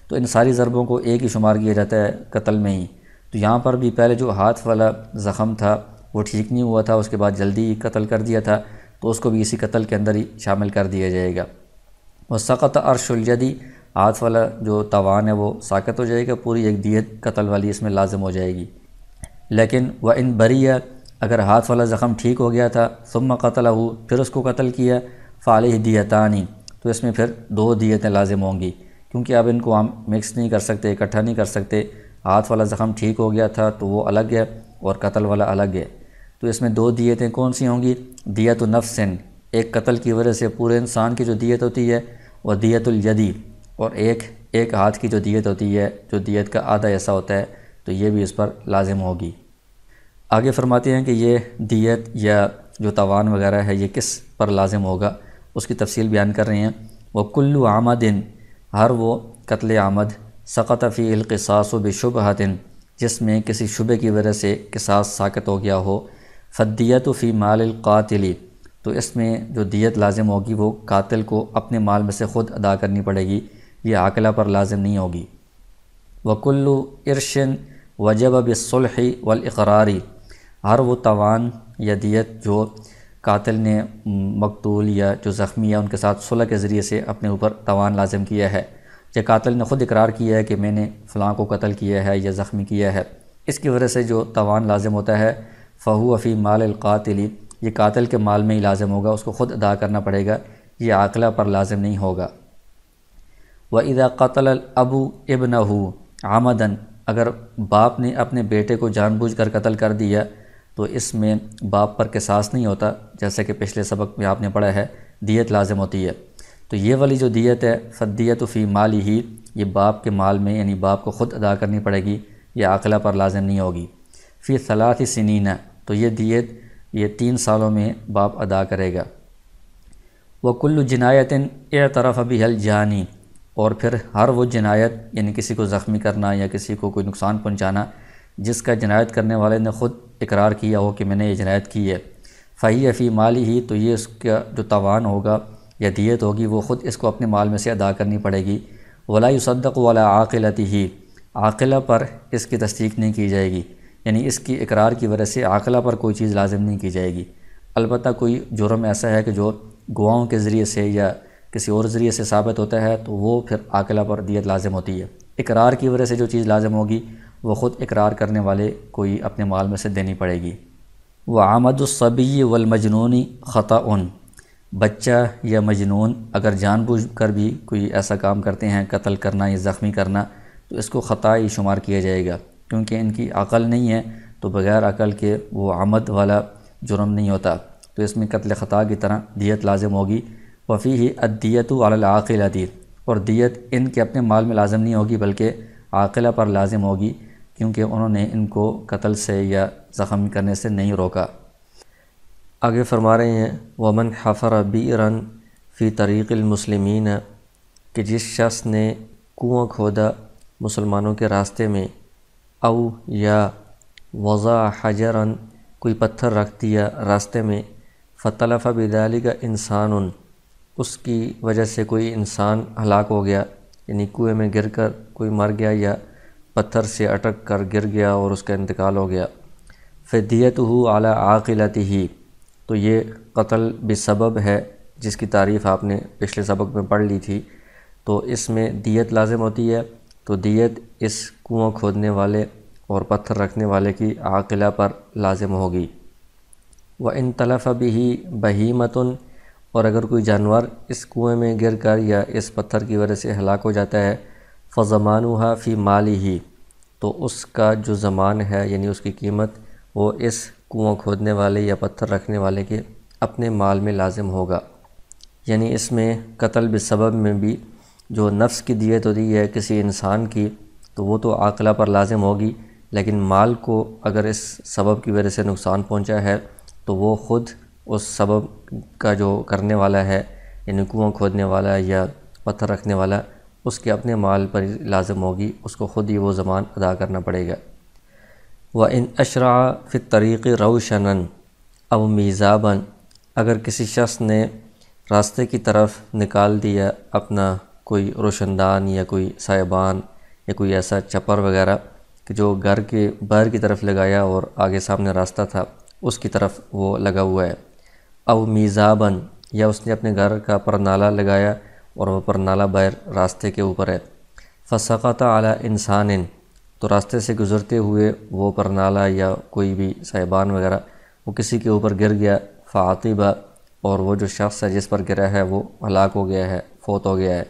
تو ان ساری ضربوں کو ایک ہی شمار کیا جاتا ہے قتل میں ہی، تو یہاں پر بھی پہلے جو ہاتھ والا زخم تھا وہ ٹھیک نہیں ہوا تھا، اس کے بعد جلدی قتل کر دیا تھا، تو اس کو بھی اسی قتل کے اندر ہی شامل کر دیا جائے گا۔ وسقط عرش الیدی، ہاتھ والا جو تاوان ہے وہ ساقط ہو جائے گا، پوری ایک دیت قتل والی اس میں لازم ہو جائے گی۔ لیکن وَإِن بَرِیَ، اگر ہاتھ والا زخم ٹھیک ہو گیا تھا، ثم قتلہ، پھر اس کو قتل کیا، فعلیہ دیتانی، تو اس میں پھر 2 دیتیں لازم ہوں گی، کیونکہ اب ان کو ہم مکس نہیں کر سکتے، اکٹھا نہیں کر سکتے۔ ہاتھ والا زخم ٹھیک ہو گیا تھا تو وہ الگ ہے اور قتل والا الگ ہے، تو اس میں 2 دیتیں کون سی ہوں گی؟ دیت نفس، ایک قتل کی وجہ سے پورے انسان کی جو دیت ہوتی ہے، اور دیت الیدی، اور ایک ہاتھ کی جو دیت ہوتی ہے، جو دیت کا آدھا ایسا ہوتا ہے، تو یہ بھی اس پر لازم ہوگی۔ آگے فرماتے ہیں کہ یہ دیت یا جو تاوان وغیرہ ہے یہ کس پر لازم ہوگا، اس کی تفصیل بیان کر رہے ہیں۔ وَكُلُّ عَمَدٍ، ہر وہ قتل عمد، سقط فی القصاص بشبہۃ، جس میں کسی شبہ کی وجہ سے قصاص ساقط ہو گیا ہو، فالدیۃ فی مال القاتل، تو اس میں جو دیت لازم ہوگی وہ قاتل کو اپنے مال میں سے خود ادا کرنی پڑے گی، یہ عاقلہ پر لازم نہیں ہوگی۔ وَكُلُّ عِرْشٍ وجب بالصلح والاقرار، ہر وہ تاوان یا دیت جو قاتل نے مقتول یا جو زخمی ہے ان کے ساتھ صلح کے ذریعے سے اپنے اوپر تاوان لازم کیا ہے، یا قاتل نے خود اقرار کیا ہے کہ میں نے فلاں کو قتل کیا ہے یا زخمی کیا ہے، اس کی وجہ سے جو تاوان لازم ہوتا ہے، فہو فی مال القاتل، یہ قاتل کے مال میں ہی لازم ہوگا، اس کو خود ادا کرنا پڑے گا، یہ عاقلہ پر لازم نہیں ہوگا۔ وَإِذَا قَتَلَ الْأَبُ ابْنَهُ عَمَدًا، اگر باپ نے اپنے بیٹے کو جان بوجھ کر قتل کر دیا تو اس میں باپ پر قصاص نہیں ہوتا، جیسے کہ پچھلے سبق میں آپ نے پڑھا ہے، دیت لازم ہوتی ہے۔ تو یہ والی جو دیت ہے، فالدیۃ فی مالہ، یہ باپ کے مال میں، یعنی باپ کو خود ادا کرنی پڑے گی، یہ عاقلہ پر لازم نہیں ہوگی۔ فی 3 سنین، تو یہ دیت یہ 3 سالوں میں باپ ادا کرے گا۔ وَكُلُّ جِنَایَةٍ اعْتَرَفَ بِهَا الْجَانِی، اور پھر ہر وہ جنایت، یعنی کسی کو زخمی کرنا یا کسی کو کوئی نقصان پہنچانا، جس کا جنایت کرنے والے نے خود اقرار کیا ہو کہ میں نے یہ جنایت کی ہے، فَهِیَ فِی مَالِهِ، تو یہ اس کا جو تاوان ہوگا یا دیت ہوگی وہ خود اس کو اپنے مال میں سے ادا کرنی پڑے گی۔ وَلَا يُصَدَّقُ عَلَىٰ عَاقِلَتِهِ، عاقلہ پر اس کی تصدیق نہیں کی جائے گی، یعنی اس کی اقرار کی وجہ سے عاقلہ پر کوئی چیز لازم نہیں کی جائے گی۔ البتہ کوئی جرم ایسا ہے کہ جو گواہوں کے ذریعے سے یا کسی اور ذریعے سے ثابت ہوتا ہے تو وہ پھر عاقلہ پر دیت لازم ہوتی ہے۔ اقرار کی وجہ سے جو چیز لازم ہوگی وہ خود اقرار کرنے والے کوئی اپنے مال میں سے دینی پڑے گی۔ وَعَمَدُ الصَّبِيِّ وَالْمَجْنُونِ خَطَأٌ، بچہ یا مجنون اگر جان بوجھ کر بھی کوئی ایسا کام کرتے ہیں، قتل کرنا یا زخمی کرنا، تو اس کو خطا ہی شمار کیا جائے گا، کیونکہ ان کی عقل نہیں ہے، تو بغیر عقل کے وہ عمد والا جرم نہیں ہوتا، تو اس میں قتل خطا کی طرح دیت لازم ہوگی۔ وَفِيهِ الدِّيَةُ عَلَى الْعَاقِلَةِ، اور دیت ان کے اپنے مال میں لازم نہیں ہوگی بلکہ عاقلہ پر لازم ہوگی، کیونکہ انہوں نے ان کو قتل سے یا زخم کرنے سے نہیں روکا۔ آگے فرما رہے ہیں وَمَنْ حَفَرَ بِئْرًا فِي طَرِيقِ الْمُسْلِمِينَ، کہ جس شخص نے کنواں کھودا مسلمانوں کے راستے میں، او یا وضع حجراً، کوئی پتھر رکھ دیا راستے میں، فَتَلَفَ بِذَلِكَ إِنسَانٌ، اس کی وجہ سے کوئی انسان ہلاک ہو گیا، یعنی کنویں میں گر کر کوئی مر گیا یا پتھر سے اٹک کر گر گیا اور اس کا انتقال ہو گیا، فَدِيَتُهُ عَلَىٰ عَاقِلَتِهِ، تو یہ قتل بسبب ہے، جس کی تعریف آپ نے پچھلے سبق میں پڑھ لی تھی، تو اس میں دیت لازم ہوتی ہے، تو دیت اس کنواں کھودنے والے اور پتھر رکھنے والے کی عاقلہ پر لازم ہوگی۔ وَإِن تَلَفَ بِهِ بَهِیمَةٌ، اور اگر کوئی جانور اس کنویں میں گر کر یا اس پتھر کی وجہ سے ہلاک ہو جاتا ہے، فَضَمَانُهَا فِي مَالِهِ، تو اس کا جو ضمان ہے یعنی اس کی قیمت وہ اس کنواں کھودنے والے یا پتھر رکھنے والے کے اپنے مال میں لازم ہوگا۔ یعنی اس میں قتل بسبب میں بھی جو نفس کی دیت ہوتی ہے کسی انسان کی، تو وہ تو عاقلہ پر لازم ہوگی، لیکن مال کو اگر اس سبب کی وجہ سے نقصان پہنچا ہے تو وہ خود اس سبب کا جو کرنے والا ہے، یعنی کنواں کھودنے والا یا پتھر رکھنے والا، اس کے اپنے مال پر لازم ہوگی، اس کو خود ہی وہ ضمان ادا کرنا پڑے گا۔ وَإِنْ أَشْرَعَ فِي الطَّرِيقِ رَوْشَنًا أَوْ مِيزَابًا، اگر کسی شخص نے راستے کی طرف نکال دیا اپنا کوئی روشن دان یا کوئی سائبان یا کوئی ایسا چپر وغیرہ کہ جو گھر کے باہر کی طرف لگایا اور آگے سامنے راستہ تھا اس کی طرف وہ لگا ہوا ہے۔ او میزابن، یا اس نے اپنے گھر کا پرنالہ لگایا اور وہ پرنالہ باہر راستے کے اوپر ہے۔ فسقط علی انسان، تو راستے سے گزرتے ہوئے وہ پرنالہ یا کوئی بھی صاحبان وغیرہ وہ کسی کے اوپر گر گیا، فعاطب، اور وہ جو شخص ہے جس پر گرا ہے وہ ہلاک ہو گیا ہے، فوت ہو گیا ہے۔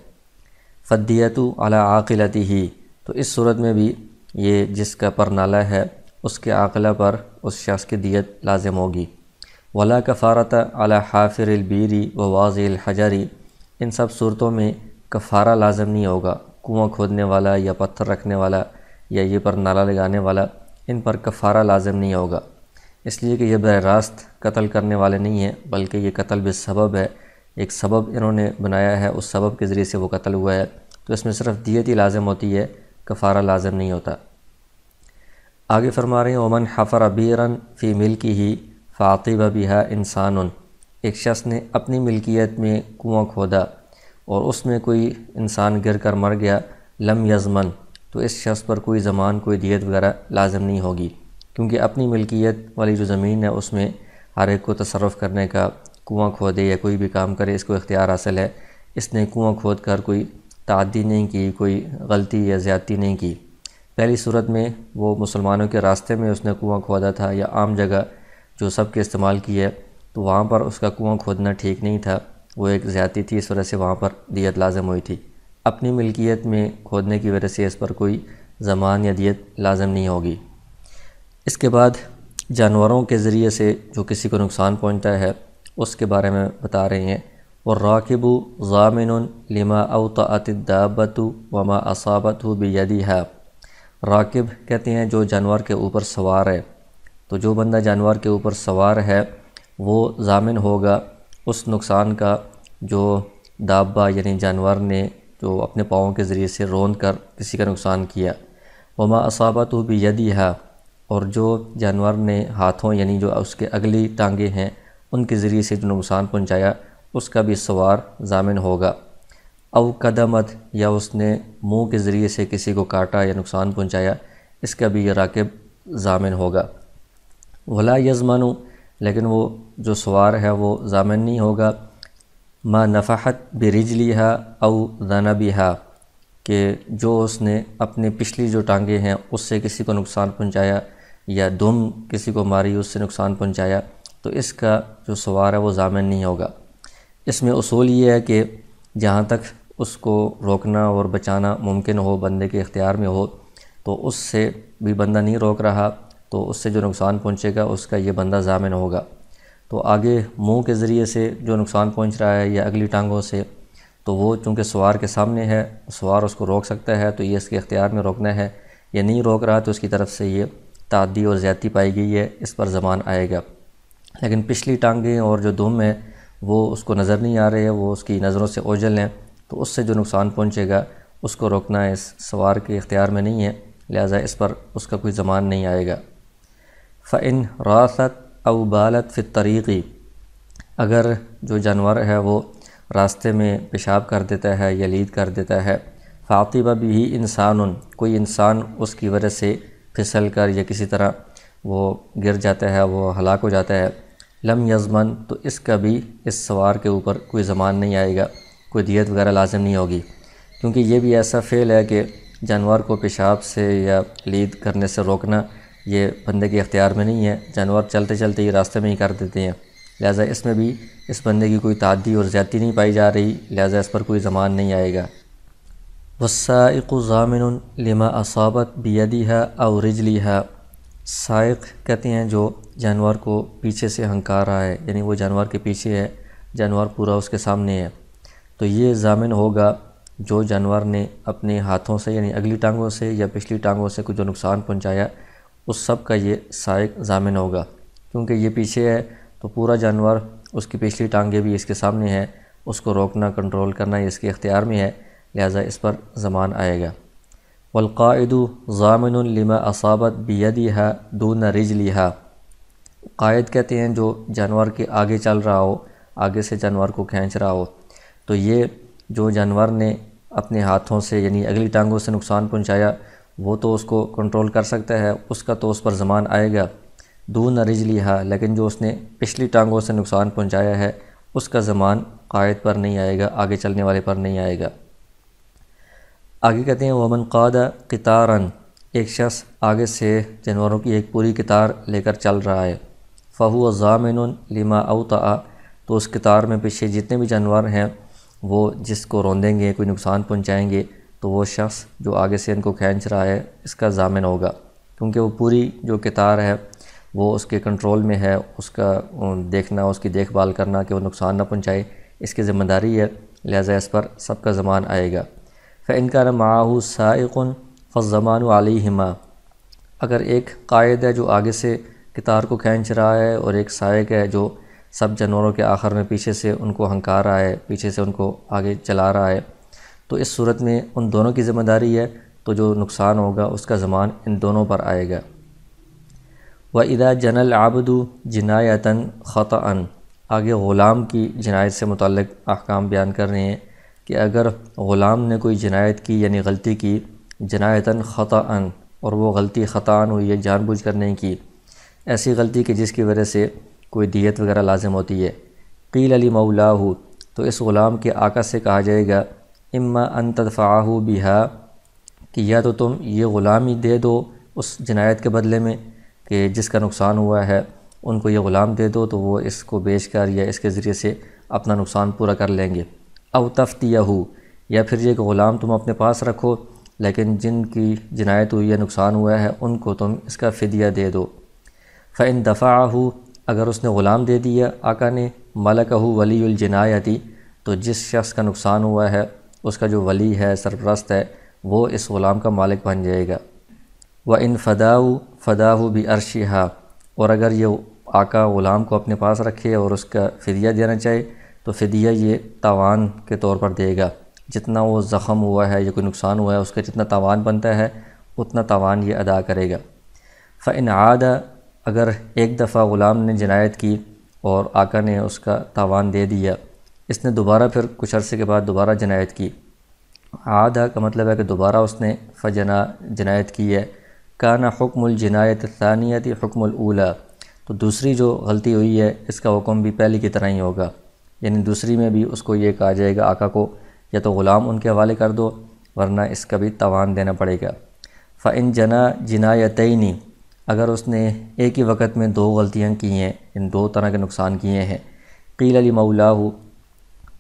فدیۃ علی عاقلتہ، تو اس صورت میں بھی یہ جس کا پرنالہ ہے اس کے عاقلہ پر اس شخص کی دیت لازم ہوگی۔ ولا کفارۃ علی حافر البیر و واضع الحجر، ان سب صورتوں میں کفارہ لازم نہیں ہوگا۔ کنواں کھودنے والا یا پتھر رکھنے والا یا یہ پر نالہ لگانے والا، ان پر کفارہ لازم نہیں ہوگا، اس لیے کہ یہ براہ راست قتل کرنے والے نہیں ہیں، بلکہ یہ قتل بالسبب ہے، ایک سبب انہوں نے بنایا ہے، اس سبب کے ذریعے سے وہ قتل ہوا ہے، تو اس میں صرف دیت ہی لازم ہوتی ہے، کفارہ لازم نہیں ہوتا۔ آگے فرما رہے ہیں ومن حفر بیرا فی ملکہ فعاقب بہا انسان، ایک شخص نے اپنی ملکیت میں کنواں کھودا اور اس میں کوئی انسان گر کر مر گیا، لم یضمن، تو اس شخص پر کوئی ضمان، کوئی دیت وغیرہ لازم نہیں ہوگی، کیونکہ اپنی ملکیت والی جو زمین ہے اس میں ہر ایک کو تصرف کرنے کا، کنواں کھودے یا کوئی بھی کام کرے اس کو اختیار حاصل ہے۔ اس نے کنواں کھود کر کوئی تعدی نہیں کی، کوئی غلطی یا زیادتی نہیں کی۔ پہلی صورت میں وہ مسلمانوں کے راستے میں اس نے کنواں کھودا تھا یا عام جگہ جو سب کے استعمال کی ہے، تو وہاں پر اس کا کنواں کھودنا ٹھیک نہیں تھا، وہ ایک زیادتی تھی، اس وجہ سے وہاں پر دیت لازم ہوئی تھی۔ اپنی ملکیت میں کھودنے کی وجہ سے اس پر کوئی ضمان یا دیت لازم نہیں ہوگی۔ اس کے بعد جانوروں کے ذریعے سے جو کسی کو نقصان پہنچتا ہے اس کے بارے میں بتا رہے ہیں، والراکب ضامن لما اوطأت الدابۃ وما اصابتہ بیدہا، راکب کہتے ہیں جو جانور کے اوپر سوار ہے، تو جو بندہ جانور کے اوپر سوار ہے وہ ضامن ہوگا اس نقصان کا جو دابہ یعنی جانور نے جو اپنے پاؤں کے ذریعے سے روند کر کسی کا نقصان کیا، وما اصابتہ بیدہا، اور جو جانور نے ہاتھوں یعنی جو اس کے اگلی ٹانگیں ہیں ان کے ذریعے سے جو نقصان پہنچایا اس کا بھی سوار ضامن ہوگا۔ او قدمت، یا اس نے منہ کے ذریعے سے کسی کو کاٹا یا نقصان پہنچایا، اس کا بھی یہ راکب ضامن ہوگا۔ ولا یضمن، لیکن وہ جو سوار ہے وہ ضامن نہیں ہوگا، ما نفحت برجلہا او ذنبہا، کہ جو اس نے اپنے پچھلی جو ٹانگیں ہیں اس سے کسی کو نقصان پہنچایا یا دم کسی کو ماری اس سے نقصان پہنچایا، تو اس کا جو سوار ہے وہ ضامن نہیں ہوگا۔ اس میں اصول یہ ہے کہ جہاں تک اس کو روکنا اور بچانا ممکن ہو، بندے کے اختیار میں ہو، تو اس سے بھی بندہ نہیں روک رہا تو اس سے جو نقصان پہنچے گا اس کا یہ بندہ ضامن ہوگا۔ تو آگے منہ کے ذریعے سے جو نقصان پہنچ رہا ہے یا اگلی ٹانگوں سے، تو وہ چونکہ سوار کے سامنے ہے، سوار اس کو روک سکتا ہے تو یہ اس کے اختیار میں روکنا ہے، یا نہیں روک رہا تو اس کی طرف سے یہ تعدی اور زیادتی پائی گئی ہے، اس پر ضمان آئے گا۔ لیکن پچھلی ٹانگیں اور جو دم ہے وہ اس کو نظر نہیں آ رہے ہیں، وہ اس کی نظروں سے اوجھل ہیں، تو اس سے جو نقصان پہنچے گا اس کو روکنا اس سوار کے اختیار میں نہیں ہے، لہٰذا اس پر اس کا کوئی ضمان نہیں آئے گا۔ فَإِنْ رَاثَتْ أَوْ بَالَتْ فِي الطَّرِيقِ، اگر جو جانور ہے وہ راستے میں پیشاب کر دیتا ہے یا لید کر دیتا ہے، فَعَطِبَ بِهِ إِنسَانٌ، کوئی انسان اس کی وجہ سے پھسل کر یا کسی طرح وہ گر جاتا ہے، وہ ہلاک ہو جاتا ہے، لم یضمن، تو اس کا بھی اس سوار کے اوپر کوئی ضمان نہیں آئے گا، کوئی دیت وغیرہ لازم نہیں ہوگی، کیونکہ یہ بھی ایسا فعل ہے کہ جانور کو پیشاب سے یا لید کرنے سے روکنا یہ بندے کے اختیار میں نہیں ہے، جانور چلتے چلتے ہی راستے میں ہی کر دیتے ہیں، لہٰذا اس میں بھی اس بندے کی کوئی تعدی اور زیادتی نہیں پائی جا رہی، لہٰذا اس پر کوئی ضمان نہیں آئے گا۔ والسائق ضامن لما اصابت بیدہا او رجلہا، سائق کہتے ہیں جو جانور کو پیچھے سے ہنکار رہا ہے، یعنی وہ جانور کے پیچھے ہے، جانور پورا اس کے سامنے ہے، تو یہ ضامن ہوگا جو جانور نے اپنے ہاتھوں سے یعنی اگلی ٹانگوں سے یا پچھلی ٹانگوں سے کچھ جو نقصان پہنچایا اس سب کا یہ سائق ضامن ہوگا، کیونکہ یہ پیچھے ہے تو پورا جانور، اس کی پچھلی ٹانگیں بھی اس کے سامنے ہیں، اس کو روکنا کنٹرول کرنا یہ اس کے اختیار میں ہے، لہٰذا اس پر ضمان آئے گا۔ والقائد ضامن لما اصابت بیدہا دون رجلہا، قائد کہتے ہیں جو جانور کے آگے چل رہا ہو، آگے سے جانور کو کھینچ رہا ہو، تو یہ جو جانور نے اپنے ہاتھوں سے یعنی اگلی ٹانگوں سے نقصان پہنچایا وہ تو اس کو کنٹرول کر سکتا ہے، اس کا تو اس پر ضمان آئے گا، دون رجلھا، لیکن جو اس نے پچھلی ٹانگوں سے نقصان پہنچایا ہے اس کا ضمان قائد پر نہیں آئے گا، آگے چلنے والے پر نہیں آئے گا۔ آگے کہتے ہیں ومن قاد قطارا، ایک شخص آگے سے جانوروں کی ایک پوری قطار لے کر چل رہا ہے، فہو ضامن لما اوطأ، تو اس قطار میں پیچھے جتنے بھی جانور ہیں وہ جس کو روندیں گے، کوئی نقصان پہنچائیں گے، تو وہ شخص جو آگے سے ان کو کھینچ رہا ہے اس کا ضامن ہوگا، کیونکہ وہ پوری جو قطار ہے وہ اس کے کنٹرول میں ہے، اس کا دیکھنا، اس کی دیکھ بھال کرنا کہ وہ نقصان نہ پہنچائے اس کی ذمہ داری ہے، لہٰذا اس پر سب کا ضمان آئے گا۔ فإن كان معه سائق فالضمان علیہما، اگر ایک قائد ہے جو آگے سے قطار کو کھینچ رہا ہے اور ایک سائق ہے جو سب جانوروں کے آخر میں پیچھے سے ان کو ہنکار رہا ہے، پیچھے سے ان کو آگے چلا رہا ہے، تو اس صورت میں ان دونوں کی ذمہ داری ہے، تو جو نقصان ہوگا اس کا ضمان ان دونوں پر آئے گا۔ وَإِذَا جَنَى الْعَبْدُ جِنَايَةً خَطَأً، آگے غلام کی جنایت سے متعلق احکام بیان کر رہے ہیں کہ اگر غلام نے کوئی جنایت کی یعنی غلطی کی، جنایتاً خطأً، اور وہ غلطی خطاً ہوئی ہے، جان بوجھ کر نہیں کی، ایسی غلطی کہ جس کی وجہ سے کوئی دیت وغیرہ لازم ہوتی ہے، قیل لمولاہ، تو اس غلام کے آقا سے کہا جائے گا اما ان تدفعہ بہا، کہ یا تو تم یہ غلام ہی دے دو اس جنایت کے بدلے میں کہ جس کا نقصان ہوا ہے، ان کو یہ غلام دے دو تو وہ اس کو بیچ کر یا اس کے ذریعے سے اپنا نقصان پورا کر لیں گے، او تفتیہ، یا پھر یہ کہ غلام تم اپنے پاس رکھو لیکن جن کی جنایت ہوئی ہے، نقصان ہوا ہے، ان کو تم اس کا فدیہ دے دو۔ فإن دفعہ، اگر اس نے غلام دے دیا آقا نے، ملکہ ولی الجنایتی، تو جس شخص کا نقصان ہوا ہے اس کا جو ولی ہے، سرپرست ہے، وہ اس غلام کا مالک بن جائے گا۔ وإن فداہ بعرشھا، اور اگر یہ آقا غلام کو اپنے پاس رکھے اور اس کا فدیہ دینا چاہے تو فدیہ یہ تاوان کے طور پر دے گا، جتنا وہ زخم ہوا ہے یا کوئی نقصان ہوا ہے اس کا جتنا تاوان بنتا ہے اتنا تاوان یہ ادا کرے گا۔ فإن عاد، اگر ایک دفعہ غلام نے جنایت کی اور آقا نے اس کا تاوان دے دیا، اس نے دوبارہ پھر کچھ عرصے کے بعد دوبارہ جنایت کی، عادہ کا مطلب ہے کہ دوبارہ اس نے فجنا جنایت کی ہے، کانا حکم الجنایت الثانیۃ حکم الاولی، تو دوسری جو غلطی ہوئی ہے اس کا حکم بھی پہلی کی طرح ہی ہوگا، یعنی دوسری میں بھی اس کو یہ کہا جائے گا آقا کو یا تو غلام ان کے حوالے کر دو ورنہ اس کا بھی تاوان دینا پڑے گا۔ فإن جنا جنایتین، اگر اس نے ایک ہی وقت میں دو غلطیاں کی ہیں، ان دو طرح کے نقصان کیے ہیں، قیل لمولاہ،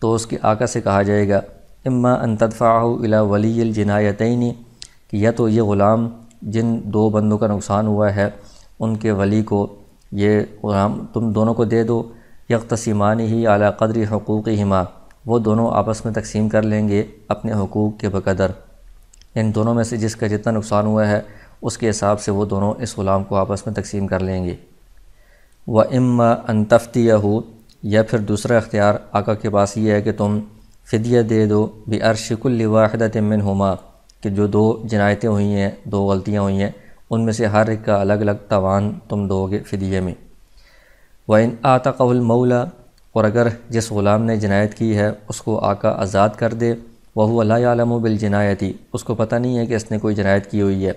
تو اس کے آقا سے کہا جائے گا اما ان تدفعہ الی ولی الجنایتین، کہ یا تو یہ غلام جن دو بندوں کا نقصان ہوا ہے ان کے ولی کو یہ غلام تم دونوں کو دے دو، یقتسمان ہی اعلیٰ قدر حقوقہما، وہ دونوں آپس میں تقسیم کر لیں گے اپنے حقوق کے بقدر، ان دونوں میں سے جس کا جتنا نقصان ہوا ہے اس کے حساب سے وہ دونوں اس غلام کو آپس میں تقسیم کر لیں گے۔ وَإِمَّا أَن تَفْتِيَهُ، یا پھر دوسرا اختیار آقا کے پاس یہ ہے کہ تم فدیہ دے دو بِعَرْشِ كُلِّ وَاحِدَةٍ مِّنْهُمَا، کہ جو دو جنایتیں ہوئی ہیں، دو غلطیاں ہوئی ہیں، ان میں سے ہر ایک کا الگ الگ تاوان تم دو گے فدیہ میں۔ وَإِنْ آتَقَهُ الْمَوْلَى، اور اگر جس غلام نے جنایت کی ہے اس کو آقا آزاد کر دے، وَهُوَ لَا يَعْلَمُ بِالْجِنَایَةِ، اس کو پتہ نہیں ہے کہ اس نے کوئی جنایت کی ہوئی ہے،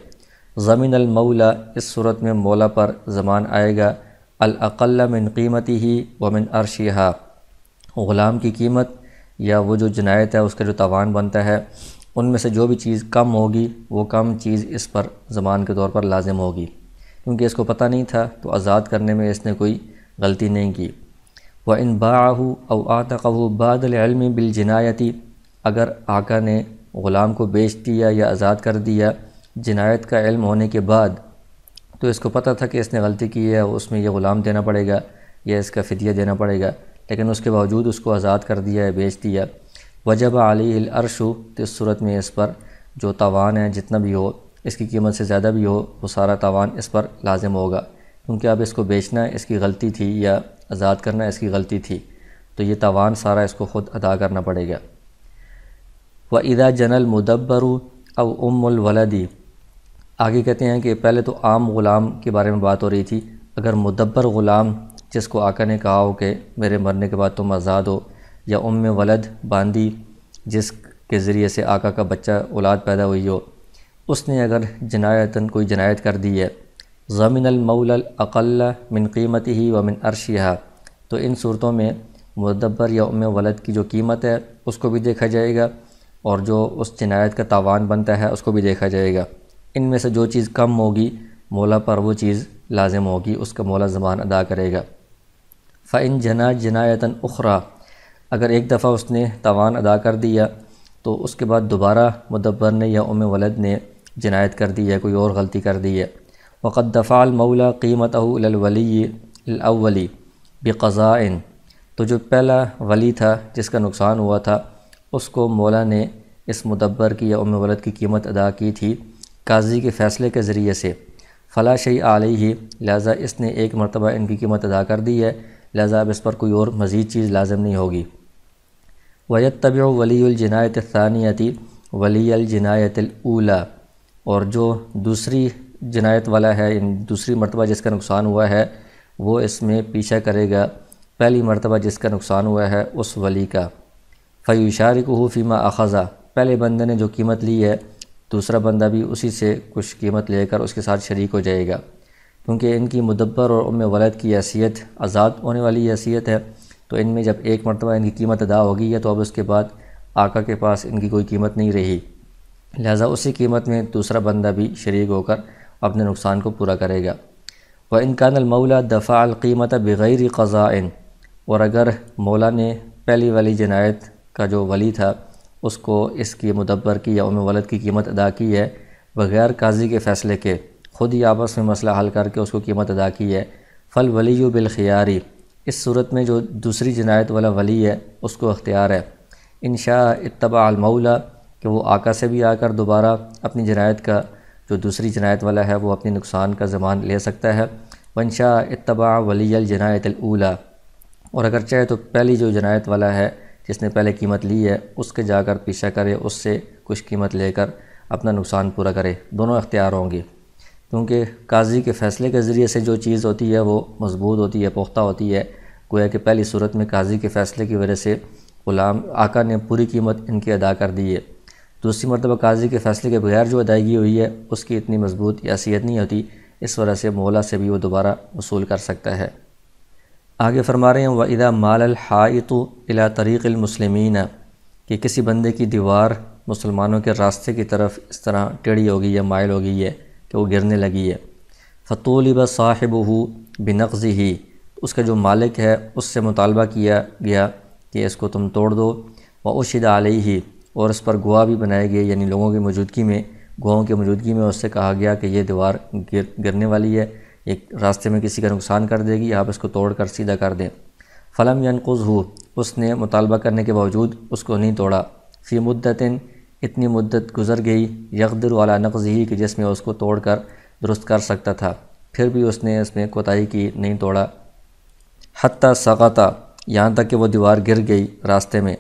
ضمن المولا، اس صورت میں مولا پر ضمان آئے گا، الاقل من قیمتہ ومن عرشھا، غلام کی قیمت یا وہ جو جنایت ہے اس کا جو تاوان بنتا ہے ان میں سے جو بھی چیز کم ہوگی وہ کم چیز اس پر ضمان کے طور پر لازم ہوگی، کیونکہ اس کو پتہ نہیں تھا تو آزاد کرنے میں اس نے کوئی غلطی نہیں کی۔ وَإِنْ بَاعَهُ أَوْ أَعْتَقَهُ بَعْدَ الْعِلْمِ بِالْجِنَایَةِ، اگر آقا نے غلام کو بیچ دیا یا آزاد کر دیا جنایت کا علم ہونے کے بعد، تو اس کو پتہ تھا کہ اس نے غلطی کی ہے، اس میں یہ غلام دینا پڑے گا یا اس کا فدیہ دینا پڑے گا، لیکن اس کے باوجود اس کو آزاد کر دیا ہے، بیچ دیا، وجب علیہ العرش، تو اس صورت میں اس پر جو تاوان ہے جتنا بھی ہو، اس کی قیمت سے زیادہ بھی ہو، وہ سارا تاوان اس پر لازم ہوگا، کیونکہ اب اس کو بیچنا اس کی غلطی تھی یا آزاد کرنا اس کی غلطی تھی، تو یہ تاوان سارا اس کو خود ادا کرنا پڑے گا۔ وَإِذَا جَنَى الْمُدَبَّرُ أَوْ أُمُّ الْوَلَدِ، آگے کہتے ہیں کہ پہلے تو عام غلام کے بارے میں بات ہو رہی تھی، اگر مدبر غلام جس کو آقا نے کہا ہو کہ میرے مرنے کے بعد تم آزاد ہو، یا ولد باندی جس کے ذریعے سے آقا کا بچہ اولاد پیدا ہوئی ہو، اس نے اگر جنایتاً کوئی جنایت کر دی ہے ضمن المولا الاقل من قیمتہ ومن عرشہا، تو ان صورتوں میں مدبر یا ام ولد کی جو قیمت ہے اس کو بھی دیکھا جائے گا، اور جو اس جنایت کا تاوان بنتا ہے اس کو بھی دیکھا جائے گا۔ ان میں سے جو چیز کم ہوگی مولا پر وہ چیز لازم ہوگی، اس کا مولا ضمان ادا کرے گا۔ فَإِن جَنَا جِنَایَةً أُخْرَى، اگر ایک دفعہ اس نے تاوان ادا کر دیا تو اس کے بعد دوبارہ مدبر نے یا ام ولد نے جنایت کر دی ہے، کوئی اور غلطی کر دی ہے، وَقَدْ دَفَعَ الْمَوْلَى قِيمَتَهُ إِلَى الْوَلِيِّ الْأَوَّلِ بِقَضَاءٍ، تو جو پہلا ولی تھا جس کا نقصان ہوا تھا اس کو مولا نے اس مدبر کی یا ام ولد کی قیمت ادا کی تھی قاضی کے فیصلے کے ذریعے سے، فلا شیء علیہ، لہذا اس نے ایک مرتبہ ان کی قیمت ادا کر دی ہے، لہذا اب اس پر کوئی اور مزید چیز لازم نہیں ہوگی۔ وَيَتَّبِعُ وَلِيُّ الْجِنَایَةِ الثَّانِیَةِ وَلِيَّ الْجِنَایَةِ الْأُولَى، اور جو دوسری جنایت والا ہے، یعنی دوسری مرتبہ جس کا نقصان ہوا ہے، وہ اس میں پیچھا کرے گا پہلی مرتبہ جس کا نقصان ہوا ہے اس ولی کا۔ فَيُشَارِكُهُ فِي مَا أَخَذَ، پہلے بندے نے جو قیمت لی ہے دوسرا بندہ بھی اسی سے کچھ قیمت لے کر اس کے ساتھ شریک ہو جائے گا، کیونکہ ان کی مدبر اور ام ولد کی حیثیت آزاد ہونے والی حیثیت ہے، تو ان میں جب ایک مرتبہ ان کی قیمت ادا ہوگی ہے تو اب اس کے بعد آقا کے پاس ان کی کوئی قیمت نہیں رہی، لہذا اسی قیمت میں دوسرا بندہ بھی شریک ہو کر اپنے نقصان کو پورا کرے گا۔ وَإِن كَانَ الْمَوْلَى دَفَعَ الْقِيمَةَ بِغَيْرِ قَضَاءٍ، اور اگر مولا نے پہلی والی جنایت کا جو ولی تھا اس کو اس کی مدبر کی یا ام ولد کی قیمت ادا کی ہے بغیر قاضی کے فیصلے کے، خود ہی آپس میں مسئلہ حل کر کے اس کو قیمت ادا کی ہے، فَالْوَلِيُّ بِالْخِيَارِ، اس صورت میں جو دوسری جنایت والا ولی ہے اس کو اختیار ہے، ان شاء اتبع المولا، کہ وہ آقا سے بھی آ کر دوبارہ اپنی جنایت کا جو دوسری جنایت والا ہے وہ اپنی نقصان کا ضمان لے سکتا ہے، وَإِن شاء اتبع وَلِيَّ الْجِنَایَةِ الْأُولَى، اور اگر چاہے تو پہلی جو جنایت والا ہے جس نے پہلے قیمت لی ہے اس کے جا کر پیچھا کرے، اس سے کچھ قیمت لے کر اپنا نقصان پورا کرے، دونوں اختیار ہوں گے، کیونکہ قاضی کے فیصلے کے ذریعے سے جو چیز ہوتی ہے وہ مضبوط ہوتی ہے، پختہ ہوتی ہے، گویا کہ پہلی صورت میں قاضی کے فیصلے کی وجہ سے غلام آقا نے پوری قیمت ان کی ادا کر دی ہے، دوسری مرتبہ قاضی کے فیصلے کے بغیر جو ادائیگی ہوئی ہے اس کی اتنی مضبوط حیثیت نہیں ہوتی، اس وجہ سے مولا سے بھی وہ دوبارہ وصول کر سکتا ہے۔ آگے فرما رہے ہیں وَإِذَا مَالَ الْحَائِطُ إِلَى طَرِيقِ الْمُسْلِمِينَ، کہ کسی بندے کی دیوار مسلمانوں کے راستے کی طرف اس طرح ٹیڑھی ہو گئی ہے، مائل ہو گئی ہے کہ وہ گرنے لگی ہے، فَطُولِبَ صَاحِبُهُ بِنَقْضِهِ، اس کا جو مالک ہے اس سے مطالبہ کیا گیا کہ اس کو تم توڑ دو، وَأُشْهِدَ عَلَيْهِ، اور اس پر گواہ بھی بنائے گئے، یعنی لوگوں کی موجودگی میں، گواہوں کی موجودگی میں اس سے کہا گیا کہ یہ دیوار گرنے والی ہے، ایک راستے میں کسی کا نقصان کر دے گی، آپ اس کو توڑ کر سیدھا کر دیں۔ فلم ينقضه، اس نے مطالبہ کرنے کے باوجود اس کو نہیں توڑا، فی مدت، اتنی مدت گزر گئی، یقدر علی نقضه، کہ جس میں اس کو توڑ کر درست کر سکتا تھا، پھر بھی اس نے اس میں کوتاہی کی، نہیں توڑا، حتی سقط، یہاں تک کہ وہ دیوار گر گئی راستے میں،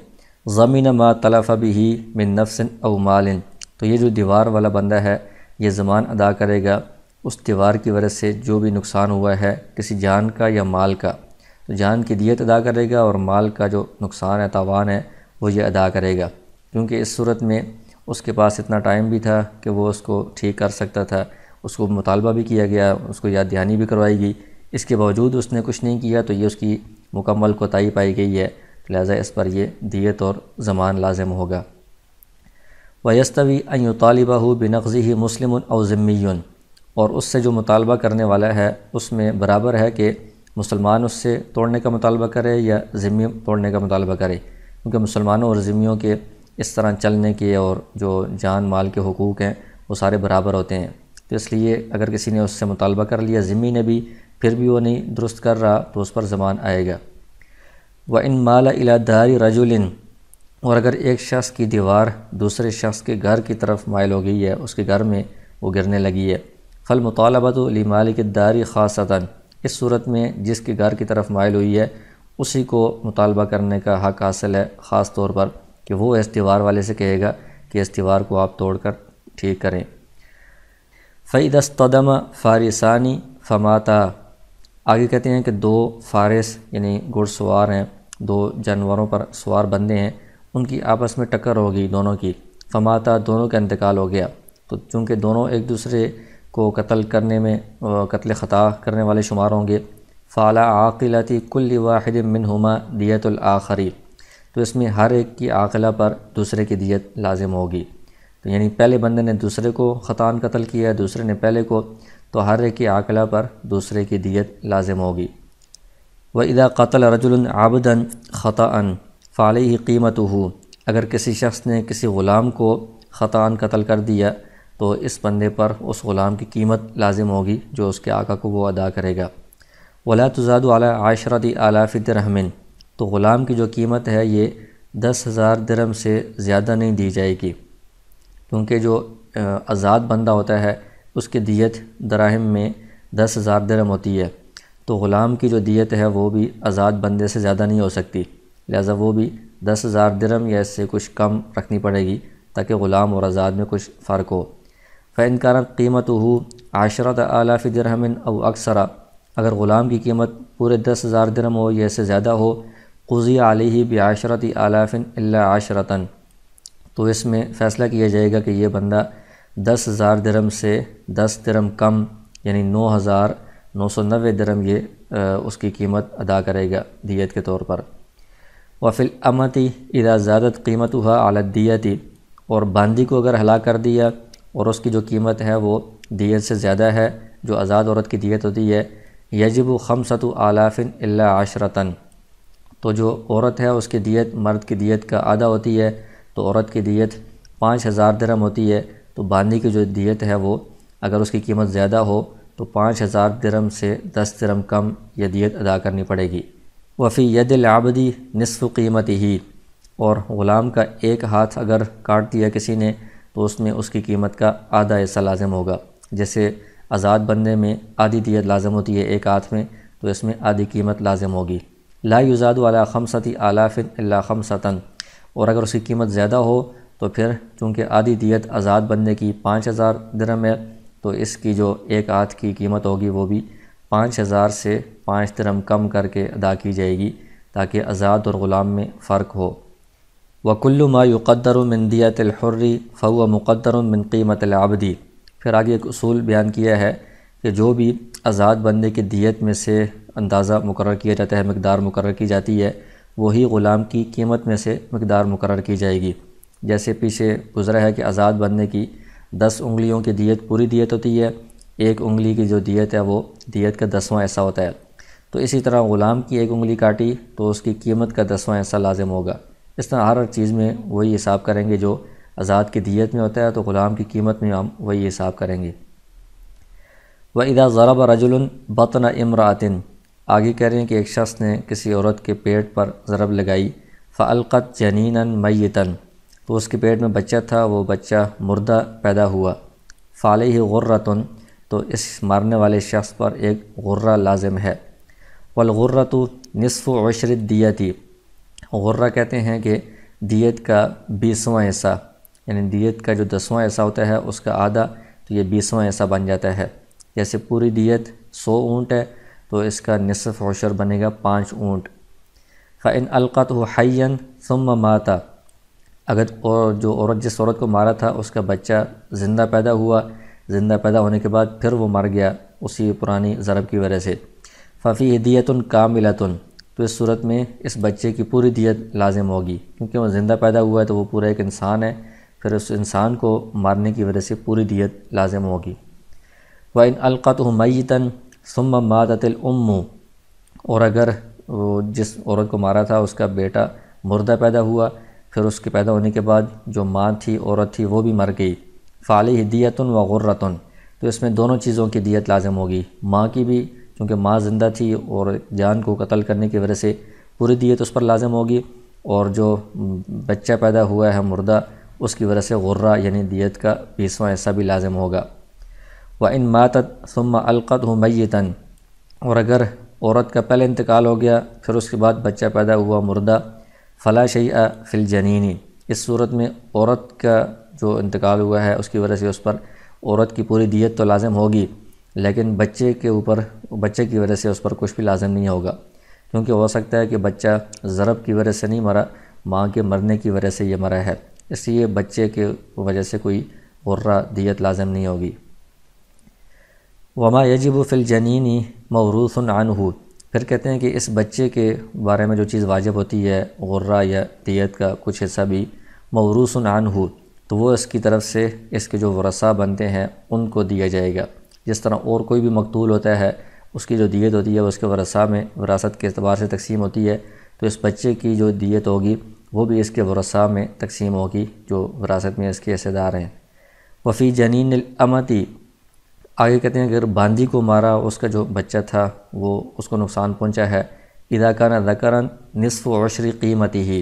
ضمن ما تلف به من نفس او مال، تو یہ جو دیوار والا بندہ ہے یہ ضمان ادا کرے گا اس دیوار کی وجہ سے جو بھی نقصان ہوا ہے کسی جان کا یا مال کا، تو جان کی دیت ادا کرے گا، اور مال کا جو نقصان ہے، تاوان ہے، وہ یہ ادا کرے گا، کیونکہ اس صورت میں اس کے پاس اتنا ٹائم بھی تھا کہ وہ اس کو ٹھیک کر سکتا تھا، اس کو مطالبہ بھی کیا گیا، اس کو یاد دہانی بھی کروائی گئی، اس کے باوجود اس نے کچھ نہیں کیا تو یہ اس کی مکمل کوتاہی پائی گئی ہے، لہذا اس پر یہ دیت اور ضمان لازم ہوگا۔ وَيَسْتَوِي أَن يُطَالِبَهُ بِنَقْضِهِ مُسْلِمٌ أَوْ ذِمِّيٌّ، اور اس سے جو مطالبہ کرنے والا ہے اس میں برابر ہے کہ مسلمان اس سے توڑنے کا مطالبہ کرے یا ذمی توڑنے کا مطالبہ کرے، کیونکہ مسلمانوں اور ذمیوں کے اس طرح چلنے کے اور جو جان مال کے حقوق ہیں وہ سارے برابر ہوتے ہیں، تو اس لیے اگر کسی نے اس سے مطالبہ کر لیا ذمی نے بھی، پھر بھی وہ نہیں درست کر رہا تو اس پر ضمان آئے گا۔ وَإِن مَالَ إِلَى دَارِ رَجُلٍ، اور اگر ایک شخص کی دیوار دوسرے شخص کے گھر کی طرف مائل ہو گئی ہے، اس کے گھر میں وہ گرنے لگی ہے، فَالْمُطَالَبَةُ لِمَالِكِ الدَّارِ خَاصَّةً، اس صورت میں جس کے گھر کی طرف مائل ہوئی ہے اسی کو مطالبہ کرنے کا حق حاصل ہے، خاص طور پر کہ وہ اس دیوار والے سے کہے گا کہ اس دیوار کو آپ توڑ کر ٹھیک کریں۔ فَإِذَا اصْطَدَمَ فَارِسَانِ فَمَاتَا، آگے کہتے ہیں کہ دو فارس یعنی گھڑ سوار ہیں، دو جانوروں پر سوار بندے ہیں، ان کی آپس میں ٹکر ہوگی دونوں کی، فماتا، دونوں کا انتقال ہو گیا، تو چونکہ دونوں ایک دوسرے کو قتل کرنے میں قتل خطا کرنے والے شمار ہوں گے۔ فعلی عاقلتی کل واحد منہما دیت الآخری، تو اس میں ہر ایک کی عاقلہ پر دوسرے کی دیت لازم ہوگی۔ تو یعنی پہلے بندے نے دوسرے کو خطاً قتل کیا، دوسرے نے پہلے کو، تو ہر ایک کی عاقلہ پر دوسرے کی دیت لازم ہوگی۔ وَإِذَا قَتَلَ رَجُلٌ عَبْدًا خَطَأً فَعَلَيْهِ قِيمَتُهُ، اگر کسی شخص نے کسی غلام کو خطاً قتل کر دیا تو اس بندے پر اس غلام کی قیمت لازم ہوگی جو اس کے آقا کو وہ ادا کرے گا۔ وَلَا تُزَادُ عَلَىٰ عَشْرَةِ آلَافِ دِرْہَمٍ، تو غلام کی جو قیمت ہے یہ 10,000 درہم سے زیادہ نہیں دی جائے گی، کیونکہ جو آزاد بندہ ہوتا ہے اس کی دیت دراہم میں 10,000 درہم ہوتی ہے، تو غلام کی جو دیت ہے وہ بھی آزاد بندے سے زیادہ نہیں ہو سکتی، لہذا وہ بھی 10,000 درہم یا اس سے کچھ کم رکھنی پڑے گی تاکہ غلام اور آزاد میں کچھ فرق ہو۔ فَإِنْ كَانَتْ قِيمَتُهُ 10 آلاف درہم او اکثر، اگر غلام کی قیمت پورے 10,000 درہم ہو یا اس سے زیادہ ہو، قضی علیہ ب10 آلاف الا 10، تو اس میں فیصلہ کیا جائے گا کہ یہ بندہ 10,000 درہم سے 10 درہم کم یعنی 9,990 درہم یہ اس کی قیمت ادا کرے گا دیت کے طور پر۔ وفی الامۃ اذا زادت قیمتها علی الدیۃ، اور باندی کو اگر ہلاک کر دیا اور اس کی جو قیمت ہے وہ دیت سے زیادہ ہے، جو آزاد عورت کی دیت ہوتی ہے، یجب 5 آلاف الا 10، تو جو عورت ہے اس کی دیت مرد کی دیت کا آدھا ہوتی ہے، تو عورت کی دیت 5,000 درہم ہوتی ہے، تو باندی کی جو دیت ہے وہ اگر اس کی قیمت زیادہ ہو تو 5,000 درہم سے 10 درہم کم یہ دیت ادا کرنی پڑے گی۔ وفی ید العبد نصف قیمتہ، اور غلام کا ایک ہاتھ اگر کاٹ دیا کسی نے تو اس میں اس کی قیمت کا آدھا حصہ لازم ہوگا، جیسے آزاد بندے میں آدھی دیت لازم ہوتی ہے ایک ہاتھ میں، تو اس میں آدھی قیمت لازم ہوگی۔ لا یزاد علی 5 آلاف الا 5، اور اگر اس کی قیمت زیادہ ہو تو پھر چونکہ آدھی دیت آزاد بندے کی 5,000 درہم ہے، تو اس کی جو ایک ہاتھ کی قیمت ہوگی وہ بھی 5,000 سے 5 درہم کم کر کے ادا کی جائے گی تاکہ آزاد اور غلام میں فرق ہو۔ وَكُلُّ مَا يُقَدَّرُ مِنْ دِيَةِ الْحُرِّ فَهُوَ مُقَدَّرٌ مِنْ قِيمَةِ الْعَبْدِ، پھر آگے ایک اصول بیان کیا ہے کہ جو بھی آزاد بندے کی دیت میں سے اندازہ مقرر کیا جاتا ہے، مقدار مقرر کی جاتی ہے، وہی غلام کی قیمت میں سے مقدار مقرر کی جائے گی۔ جیسے پیچھے گزرا ہے کہ آزاد بندے کی 10 انگلیوں کی دیت پوری دیت ہوتی ہے، ایک انگلی کی جو دیت ہے وہ دیت کا 10واں حصہ ہوتا ہے، تو اسی طرح غلام کی ایک انگلی کاٹی تو اس کی قیمت کا 10واں حصہ لازم ہوگا۔ اس طرح ہر چیز میں وہی حساب کریں گے، جو آزاد کی دیت میں ہوتا ہے تو غلام کی قیمت میں ہم وہی حساب کریں گے۔ وَإِذَا ضَرَبَ رَجُلٌ بَطْنَ امْرَأَةٍ، آگے کہہ رہے ہیں کہ ایک شخص نے کسی عورت کے پیٹ پر ضرب لگائی، فَأَلْقَتْ جَنِينًا مَيِّتًا، تو اس کے پیٹ میں بچہ تھا، وہ بچہ مردہ پیدا ہوا، فَعَلَيْهِ غُرَّةٌ، تو اس مارنے والے شخص پر ایک غرہ لازم ہے۔ وَالْغُرَّةُ نِصْفُ عُشْرِ الدِّيَةِ، غرہ کہتے ہیں کہ دیت کا 20واں حصہ، یعنی دیت کا جو 10واں حصہ ہوتا ہے اس کا آدھا، تو یہ 20واں حصہ بن جاتا ہے۔ جیسے پوری دیت 100 اونٹ ہے تو اس کا نصف عشر بنے گا 5 اونٹ۔ فَإِنْ أَلْقَتْهُ حَيًّا ثُمَّ مَاتَ، اگر جو عورت جس عورت کو مارا تھا اس کا بچہ زندہ پیدا ہوا، زندہ پیدا ہونے کے بعد پھر وہ مر گیا اسی پرانی ضرب کی وجہ سے، فَفِيهِ دِيَةٌ كَامِلَةٌ، تو اس صورت میں اس بچے کی پوری دیت لازم ہوگی، کیونکہ وہ زندہ پیدا ہوا ہے تو وہ پورا ایک انسان ہے، پھر اس انسان کو مارنے کی وجہ سے پوری دیت لازم ہوگی۔ وَإِنْ أَلْقَتْهُ مَيِّتًا ثُمَّ مَاتَتِ الْأُمُّ، اور اگر جس عورت کو مارا تھا اس کا بیٹا مردہ پیدا ہوا، پھر اس کے پیدا ہونے کے بعد جو ماں تھی، عورت تھی، وہ بھی مر گئی، فَعَلَيْهِ دِيَةٌ وَغُرَّةٌ، تو اس میں دونوں چیزوں کی دیت لازم ہوگی، ماں کی بھی کیونکہ ماں زندہ تھی اور جان کو قتل کرنے کی وجہ سے پوری دیت اس پر لازم ہوگی، اور جو بچہ پیدا ہوا ہے مردہ اس کی وجہ سے غرہ یعنی دیت کا 20واں حصہ بھی لازم ہوگا۔ وَإِنْ مَاتَتْ ثُمَّ أَلْقَتْهُ مَيِّتًا، اور اگر عورت کا پہلے انتقال ہو گیا پھر اس کے بعد بچہ پیدا ہوا مردہ، فَلَا شَيْءَ فِي الْجَنِينِ، اس صورت میں عورت کا جو انتقال ہوا ہے اس کی وجہ سے اس پر عورت کی پوری دیت تو لازم ہوگی، لیکن بچے کے اوپر بچے کی وجہ سے اس پر کچھ بھی لازم نہیں ہوگا، کیونکہ ہو سکتا ہے کہ بچہ ضرب کی وجہ سے نہیں مرا، ماں کے مرنے کی وجہ سے یہ مرا ہے، اس لیے بچے کے وجہ سے کوئی غرہ دیت لازم نہیں ہوگی۔ وما یجب فی الجنین موروث عنہ، پھر کہتے ہیں کہ اس بچے کے بارے میں جو چیز واجب ہوتی ہے غرہ یا دیت کا کچھ حصہ بھی موروث عنہ، تو وہ اس کی طرف سے اس کے جو ورثاء بنتے ہیں ان کو دیا جائے گا۔ جس طرح اور کوئی بھی مقتول ہوتا ہے اس کی جو دیت ہوتی ہے وہ اس کے ورثاء میں وراثت کے اعتبار سے تقسیم ہوتی ہے، تو اس بچے کی جو دیت ہوگی وہ بھی اس کے ورثاء میں تقسیم ہوگی جو وراثت میں اس کے حصے دار ہیں۔ وفی جنین الامتی، آگے کہتے ہیں اگر باندی کو مارا اس کا جو بچہ تھا وہ اس کو نقصان پہنچا ہے، اذا کان ذکرا نصف عشر قیمتہ،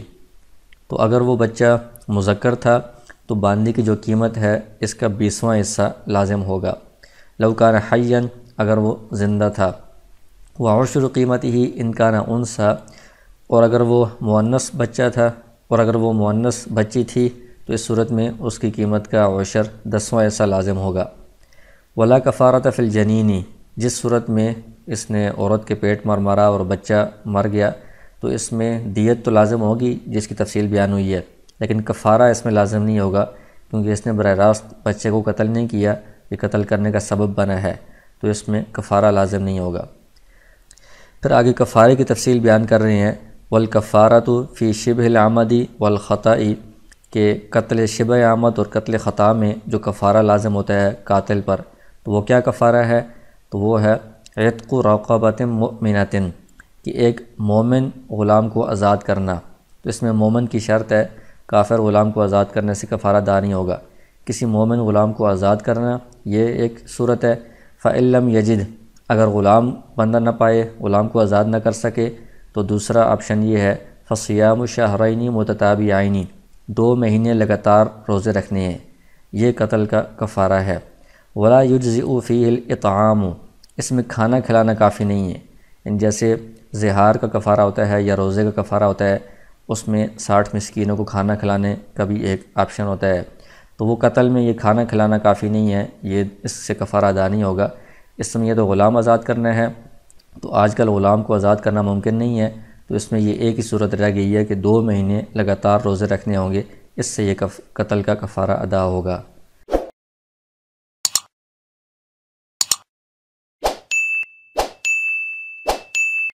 تو اگر وہ بچہ مذکر تھا تو باندی کی جو قیمت ہے اس کا 20واں حصہ لازم ہوگا۔ لو کان حیا، اگر وہ زندہ تھا، وعشر قیمتہ ان کان انثی، اور اگر وہ مؤنث بچہ تھا اور اگر وہ مؤنث بچی تھی تو اس صورت میں اس کی قیمت کا عشر 10واں حصہ لازم ہوگا۔ ولا کفارۃ فی الجنین، جس صورت میں اس نے عورت کے پیٹ مارا اور بچہ مر گیا تو اس میں دیت تو لازم ہوگی جس کی تفصیل بیان ہوئی ہے، لیکن کفارہ اس میں لازم نہیں ہوگا کیونکہ اس نے براہ راست بچے کو قتل نہیں کیا، یہ قتل کرنے کا سبب بنا ہے، تو اس میں کفارہ لازم نہیں ہوگا۔ پھر آگے کفارے کی تفصیل بیان کر رہے ہیں، والکفارۃ فی شبہ العمد والخطأ، کہ قتل شبہ عمد اور قتل خطا میں جو کفارہ لازم ہوتا ہے قاتل پر، تو وہ کیا کفارہ ہے؟ تو وہ ہے عتق رقبۃ مؤمنۃ، کہ ایک مومن غلام کو آزاد کرنا، تو اس میں مومن کی شرط ہے، کافر غلام کو آزاد کرنے سے کفارہ ادا نہیں ہوگا، کسی مومن غلام کو آزاد کرنا یہ ایک صورت ہے۔ فإن لم یجد، اگر غلام بندہ نہ پائے، غلام کو آزاد نہ کر سکے، تو دوسرا آپشن یہ ہے فصیام شہرین متتابعین، 2 مہینے لگاتار روزے رکھنے ہیں، یہ قتل کا کفارہ ہے۔ ولا یجزئ فیہ الاطعام، اس میں کھانا کھلانا کافی نہیں ہے، یعنی جیسے زہار کا کفارہ ہوتا ہے یا روزے کا کفارہ ہوتا ہے، اس میں 60 مسکینوں کو کھانا کھلانے کا بھی ایک آپشن ہوتا ہے، تو وہ قتل میں یہ کھانا کھلانا کافی نہیں ہے، یہ اس سے کفارہ ادا نہیں ہوگا۔ اس میں یہ تو غلام آزاد کرنا ہے، تو آج کل غلام کو آزاد کرنا ممکن نہیں ہے، تو اس میں یہ ایک ہی صورت رہ گئی ہے کہ 2 مہینے لگاتار روزے رکھنے ہوں گے، اس سے یہ قتل کا کفارہ ادا ہوگا۔